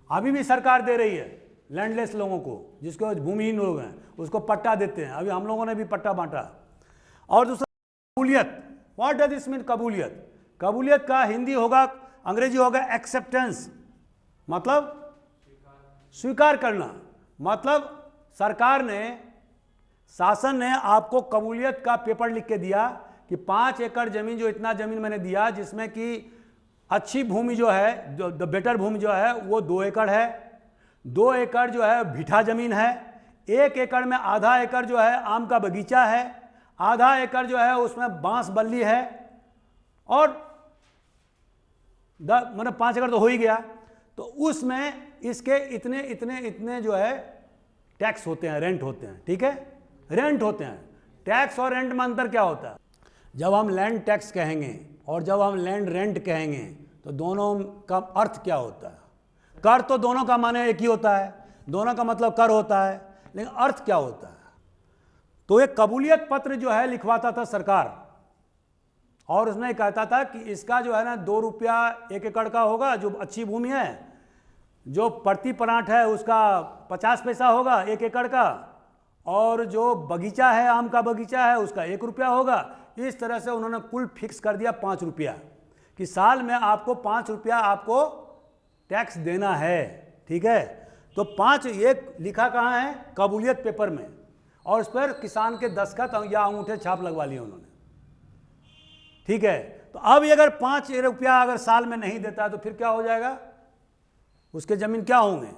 अभी भी सरकार दे रही है लैंडलेस लोगों को, जिसको भूमिहीन लोग हैं उसको पट्टा देते हैं। अभी हम लोगों ने भी पट्टा बांटा। और दूसरा कबूलियत। व्हाट डज दिस मीन कबूलियत? कबूलियत का हिंदी होगा, अंग्रेजी होगा एक्सेप्टेंस, मतलब स्वीकार करना। मतलब सरकार ने, शासन ने आपको कबूलियत का पेपर लिख के दिया कि 5 एकड़ जमीन, जो इतना जमीन मैंने दिया, जिसमें कि अच्छी भूमि जो है, जो द बेटर भूमि जो है वो 2 एकड़ है, 2 एकड़ जो है भीठा जमीन है, 1 एकड़ में आधा एकड़ जो है आम का बगीचा है, आधा एकड़ जो है उसमें बांस बल्ली है, और मतलब 5 एकड़ तो हो ही गया। तो उसमें इसके इतने इतने इतने जो है टैक्स होते हैं, रेंट होते हैं। ठीक है, रेंट होते हैं। टैक्स और रेंट में अंतर क्या होता है? जब हम लैंड टैक्स कहेंगे और जब हम लैंड रेंट कहेंगे तो दोनों का अर्थ क्या होता है? कर तो दोनों का माने एक ही होता है, दोनों का मतलब कर होता है, लेकिन अर्थ क्या होता है? तो एक कबूलियत पत्र जो है लिखवाता था सरकार, और उसमें कहता था कि इसका जो है ना 2 रुपया 1 एकड़ का होगा जो अच्छी भूमि है, जो प्रति प्लांट है उसका 50 पैसा होगा 1 एकड़ का, और जो बगीचा है आम का बगीचा है उसका 1 रुपया होगा। इस तरह से उन्होंने कुल फिक्स कर दिया 5 रुपया कि साल में आपको 5 रुपया आपको टैक्स देना है। ठीक है, तो 5 एक लिखा कहाँ है? कबूलियत पेपर में, और उस पर किसान के दस्तखत या अंगूठे छाप लगवा लिए उन्होंने। ठीक है, तो अब अगर 5 रुपया अगर साल में नहीं देता तो फिर क्या हो जाएगा? उसके ज़मीन क्या होंगे?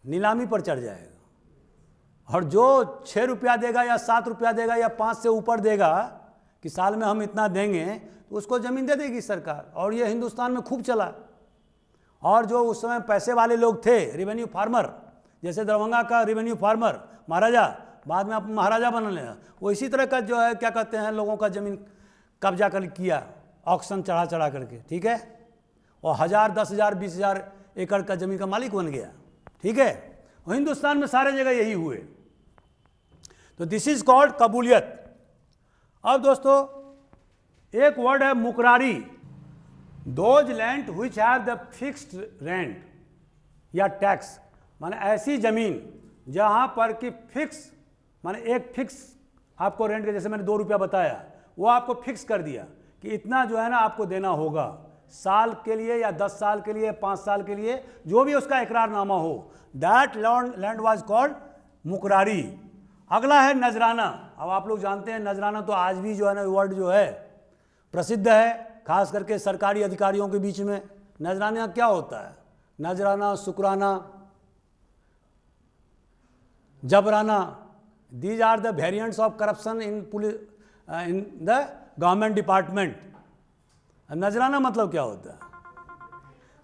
नीलामी पर चढ़ जाएगा। और जो 6 रुपया देगा या 7 रुपया देगा या 5 से ऊपर देगा कि साल में हम इतना देंगे, तो उसको ज़मीन दे देगी सरकार। और ये हिंदुस्तान में खूब चला। और जो उस समय पैसे वाले लोग थे, रेवेन्यू फार्मर, जैसे दरभंगा का रेवेन्यू फार्मर महाराजा, बाद में आप महाराजा बनने लगा, वो इसी तरह का जो है क्या कहते हैं, लोगों का ज़मीन कब्जा कर किया, ऑक्शन चढ़ा करके। ठीक है, और 1000, 10,000, 20,000 एकड़ का ज़मीन का मालिक बन गया। ठीक है, और हिंदुस्तान में सारे जगह यही हुए। तो दिस इज कॉल्ड कबूलियत। अब दोस्तों एक वर्ड है मुकरारी। Those land which have the fixed rent या टैक्स, माने ऐसी ज़मीन जहाँ पर कि फिक्स, माने एक फिक्स आपको रेंट के, जैसे मैंने 2 रुपया बताया, वो आपको फिक्स कर दिया कि इतना जो है ना आपको देना होगा साल के लिए या 10 साल के लिए, 5 साल के लिए, जो भी उसका इकरारनामा हो। दैट लैंड वाज कॉल्ड मुकरारी। अगला है नजराना। अब आप लोग जानते हैं नजराना तो आज भी जो है ना वर्ड जो है प्रसिद्ध है, खास करके सरकारी अधिकारियों के बीच में। नजराना क्या होता है? नजराना, शुक्राना, जबराना, these are the variants of corruption in the government department. नजराना मतलब क्या होता है?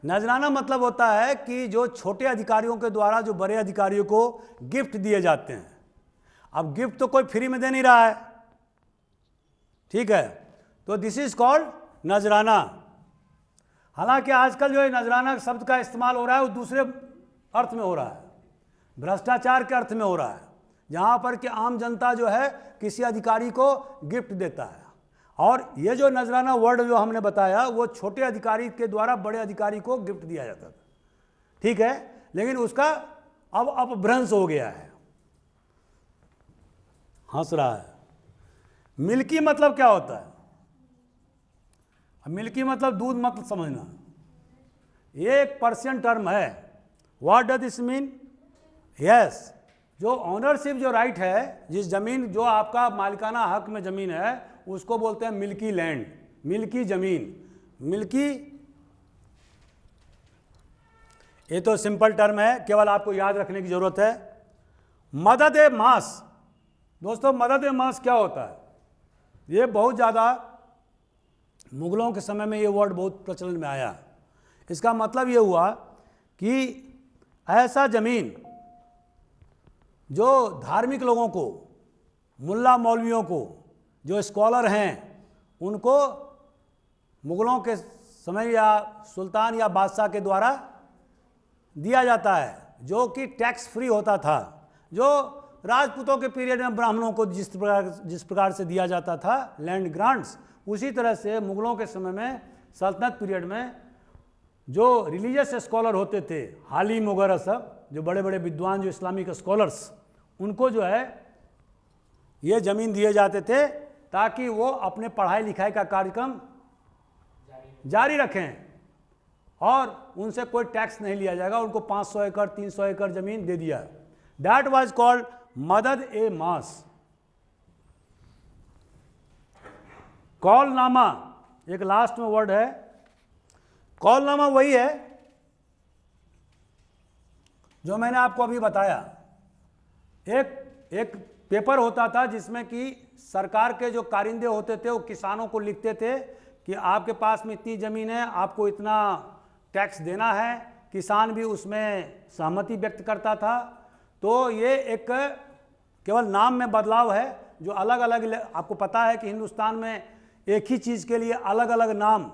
नजराना मतलब होता है कि जो छोटे अधिकारियों के द्वारा जो बड़े अधिकारियों को गिफ्ट दिए जाते हैं। अब गिफ्ट तो कोई फ्री में दे नहीं रहा है, ठीक है, तो दिस इज कॉल्ड नजराना। हालांकि आजकल जो है नजराना शब्द का इस्तेमाल हो रहा है वो दूसरे अर्थ में हो रहा है, भ्रष्टाचार के अर्थ में हो रहा है, जहाँ पर कि आम जनता जो है किसी अधिकारी को गिफ्ट देता है। और ये जो नजराना वर्ड जो हमने बताया वो छोटे अधिकारी के द्वारा बड़े अधिकारी को गिफ्ट दिया जाता था, ठीक है, लेकिन उसका अब अपभ्रंश हो गया है। हंस रहा है। मिल्की मतलब क्या होता है? मिल्की मतलब दूध मत समझना, ये एक पर्शियन टर्म है। What does this mean? Yes, जो ऑनरशिप जो राइट है, जिस जमीन जो आपका मालिकाना हक में जमीन है उसको बोलते हैं मिल्की लैंड, मिल्की जमीन, मिल्की। ये तो सिंपल टर्म है, केवल आपको याद रखने की जरूरत है। मदद ए मास। दोस्तों मदद ए मास क्या होता है? ये बहुत ज़्यादा मुगलों के समय में ये वर्ड बहुत प्रचलन में आया। इसका मतलब ये हुआ कि ऐसा जमीन जो धार्मिक लोगों को, मुल्ला मौलवियों को, जो स्कॉलर हैं, उनको मुगलों के समय या सुल्तान या बादशाह के द्वारा दिया जाता है, जो कि टैक्स फ्री होता था। जो राजपूतों के पीरियड में ब्राह्मणों को जिस प्रकार से दिया जाता था लैंड ग्रांट्स, उसी तरह से मुगलों के समय में सल्तनत पीरियड में जो रिलीजियस स्कॉलर होते थे, हालिम वगैरह सब, जो बड़े बड़े विद्वान जो इस्लामिक स्कॉलर्स, उनको जो है ये ज़मीन दिए जाते थे ताकि वो अपने पढ़ाई लिखाई का कार्यक्रम जारी रखें और उनसे कोई टैक्स नहीं लिया जाएगा। उनको 500 एकड़ 300 एकड़ ज़मीन दे दिया। दैट वाज कॉल्ड मदद ए मास। कौलनामा एक लास्ट में वर्ड है। कौलनामा वही है जो मैंने आपको अभी बताया। एक पेपर होता था जिसमें कि सरकार के जो कारिंदे होते थे वो किसानों को लिखते थे कि आपके पास में इतनी ज़मीन है, आपको इतना टैक्स देना है। किसान भी उसमें सहमति व्यक्त करता था। तो ये एक केवल नाम में बदलाव है, जो अलग अलग, आपको पता है कि हिंदुस्तान में एक ही चीज़ के लिए अलग अलग नाम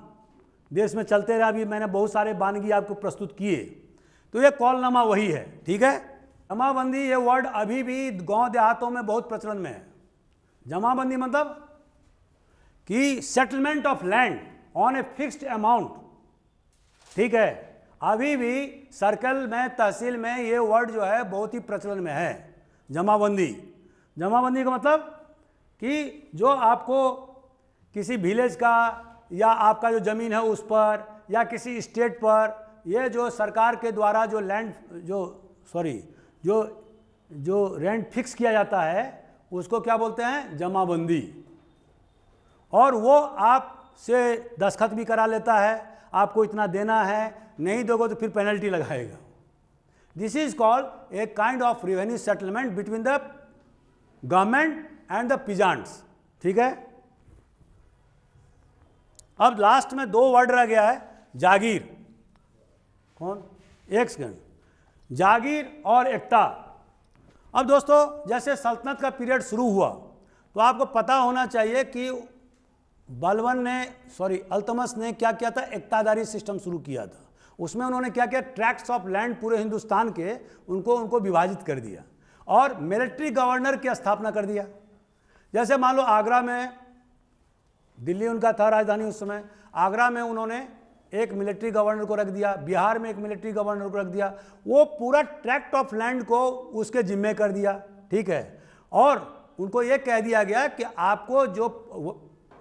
देश में चलते रहे। अभी मैंने बहुत सारे वानगी आपको प्रस्तुत किए, तो ये कौलनामा वही है। ठीक है, जमाबंदी ये वर्ड अभी भी गांव देहातों में बहुत प्रचलन में है। जमाबंदी मतलब कि settlement of land on a fixed amount. ठीक है, अभी भी सर्कल में, तहसील में ये वर्ड जो है बहुत ही प्रचलन में है, जमाबंदी। जमाबंदी का मतलब कि जो आपको किसी विलेज का या आपका जो ज़मीन है उस पर या किसी स्टेट पर, ये जो सरकार के द्वारा जो लैंड जो रेंट फिक्स किया जाता है उसको क्या बोलते हैं, जमाबंदी। और वो आपसे दस्तखत भी करा लेता है, आपको इतना देना है, नहीं दोगे तो फिर पेनल्टी लगाएगा। This is called a kind of revenue settlement between the government and the peasants. ठीक है, अब लास्ट में दो वर्ड रह गया है, जागीर। कौन, एक सेकंड, जागीर और एकता। अब दोस्तों जैसे सल्तनत का पीरियड शुरू हुआ तो आपको पता होना चाहिए कि अल्तमस ने क्या किया था, एकतादारी सिस्टम शुरू किया था। उसमें उन्होंने क्या किया, ट्रैक्ट्स ऑफ लैंड पूरे हिंदुस्तान के उनको विभाजित कर दिया और मिलिट्री गवर्नर की स्थापना कर दिया। जैसे मान लो आगरा में, दिल्ली उनका था राजधानी उस समय, आगरा में उन्होंने एक मिलिट्री गवर्नर को रख दिया, बिहार में एक मिलिट्री गवर्नर को रख दिया, वो पूरा ट्रैक्ट ऑफ लैंड को उसके जिम्मे कर दिया। ठीक है, और उनको ये कह दिया गया कि आपको जो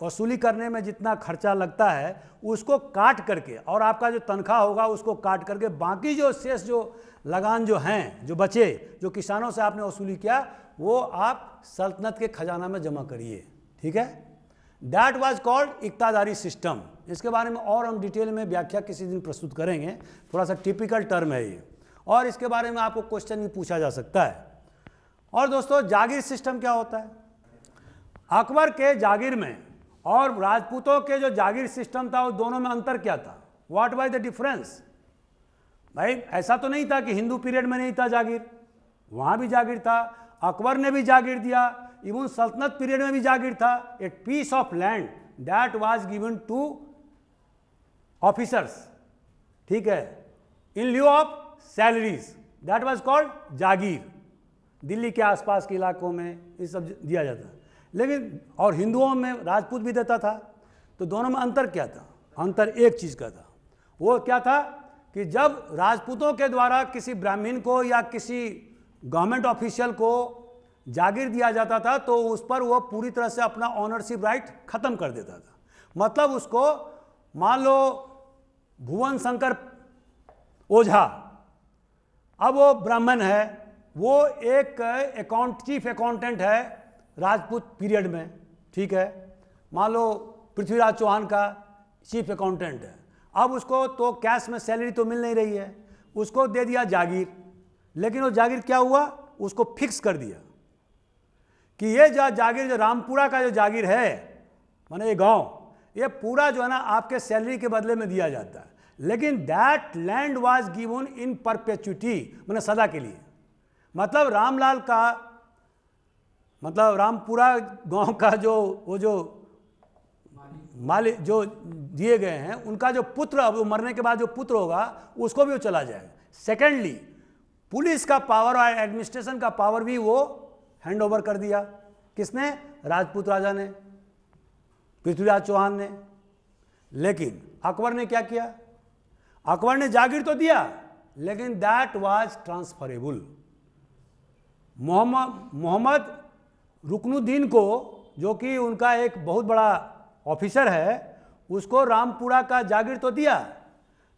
वसूली करने में जितना खर्चा लगता है उसको काट करके, और आपका जो तनख्वाह होगा उसको काट करके, बाकी जो शेष जो लगान जो हैं, जो बचे, जो किसानों से आपने वसूली किया, वो आप सल्तनत के खजाना में जमा करिए। ठीक है, दैट वाज कॉल्ड इक्तादारी सिस्टम। इसके बारे में और हम डिटेल में व्याख्या किसी दिन प्रस्तुत करेंगे, थोड़ा सा टिपिकल टर्म है ये, और इसके बारे में आपको क्वेश्चन भी पूछा जा सकता है। और दोस्तों जागीर सिस्टम क्या होता है, अकबर के जागीर में और राजपूतों के जो जागीर सिस्टम था, वो दोनों में अंतर क्या था, व्हाट वाज द डिफरेंस। भाई ऐसा तो नहीं था कि हिंदू पीरियड में नहीं था जागीर, वहाँ भी जागीर था, अकबर ने भी जागीर दिया, इवन सल्तनत पीरियड में भी जागीर था। A piece of land that was given to officers. ठीक है, in lieu of salaries, that was called jagir. Delhi के आसपास के इलाकों में ये सब दिया जाता, लेकिन और हिंदुओं में राजपूत भी देता था। तो दोनों में अंतर क्या था, अंतर एक चीज़ का था, वो क्या था कि जब राजपूतों के द्वारा किसी ब्राह्मण को या किसी गवर्नमेंट ऑफिशियल को जागीर दिया जाता था तो उस पर वो पूरी तरह से अपना ऑनरशिप राइट खत्म कर देता था। मतलब उसको मान लो भुवन शंकर ओझा, अब वो ब्राह्मण है, वो एक चीफ अकाउंटेंट है राजपूत पीरियड में। ठीक है, मान लो पृथ्वीराज चौहान का चीफ अकाउंटेंट है, अब उसको तो कैश में सैलरी तो मिल नहीं रही है, उसको दे दिया जागीर। लेकिन वो जागीर क्या हुआ, उसको फिक्स कर दिया कि ये जो जागीर, जो रामपुरा का जो जागीर है, माने ये गांव, ये पूरा जो है ना आपके सैलरी के बदले में दिया जाता है। लेकिन that land was given in perpetuity, मैंने सदा के लिए। मतलब रामलाल का, मतलब रामपुरा गांव का जो मालिक जो दिए गए हैं, उनका जो पुत्र, अब मरने के बाद जो पुत्र होगा उसको भी वो चला जाएगा। सेकेंडली पुलिस का पावर और एडमिनिस्ट्रेशन का पावर भी वो हैंड ओवर कर दिया। किसने, राजपूत राजा ने, पृथ्वीराज चौहान ने। लेकिन अकबर ने क्या किया, अकबर ने जागीर तो दिया लेकिन that was transferable. Mohammad Ruknuddin को, जो कि उनका एक बहुत बड़ा ऑफिसर है, उसको रामपुरा का जागीर तो दिया,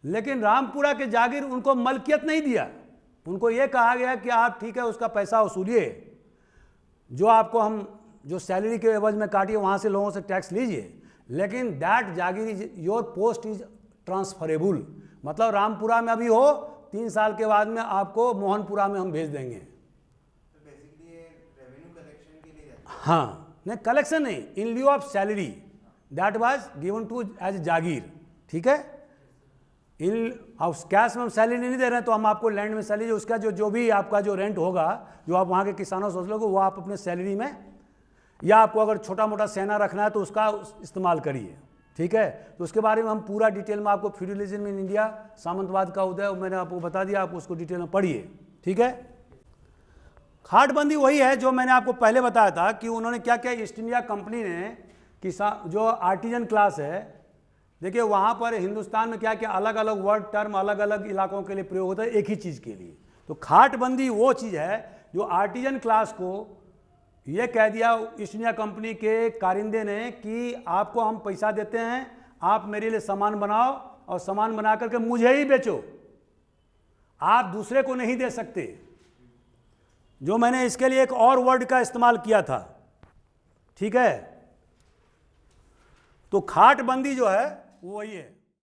लेकिन रामपुरा के जागीर उनको मलकियत नहीं दिया। उनको ये कहा गया कि आप ठीक है उसका पैसा वसूलिए, जो आपको हम जो सैलरी के एवज में काटिए वहाँ से लोगों से टैक्स लीजिए, लेकिन that Jagir is your post is transferable. मतलब रामपुरा में अभी हो, 3 साल के बाद में आपको मोहनपुरा में हम भेज देंगे। तो बेसिकली रेवेन्यू कलेक्शन के लिए, हाँ, नहीं कलेक्शन नहीं, in lieu of salary that was given to as jagir. ठीक है, इन अब कैश में हम सैलरी नहीं दे रहे हैं तो हम आपको लैंड में सैलरी, उसका जो भी आपका जो रेंट होगा, जो आप वहाँ के किसानों से वसूलोगे, वो आप अपने सैलरी में या आपको अगर छोटा मोटा सेना रखना है तो उसका इस्तेमाल करिए, ठीक है। तो उसके बारे में हम पूरा डिटेल में आपको फ्यूडलिज्म इन इंडिया, सामंतवाद का उदय, मैंने आपको बता दिया, आप उसको डिटेल में पढ़िए, ठीक है। खाटबंदी वही है जो मैंने आपको पहले बताया था कि उन्होंने क्या किया, ईस्ट इंडिया कंपनी ने जो आर्टिजन क्लास है, देखिए वहाँ पर हिंदुस्तान में क्या क्या अलग अलग वर्ड टर्म अलग अलग इलाकों के लिए प्रयोग होता है एक ही चीज़ के लिए। तो खाटबंदी वो चीज़ है जो आर्टिजन क्लास को ये कह दिया ईस्ट इंडिया कंपनी के कारिंदे ने कि आपको हम पैसा देते हैं, आप मेरे लिए सामान बनाओ और सामान बना करके मुझे ही बेचो, आप दूसरे को नहीं दे सकते। जो मैंने इसके लिए एक और वर्ड का इस्तेमाल किया था, ठीक है। तो खाटबंदी जो है वो वही है।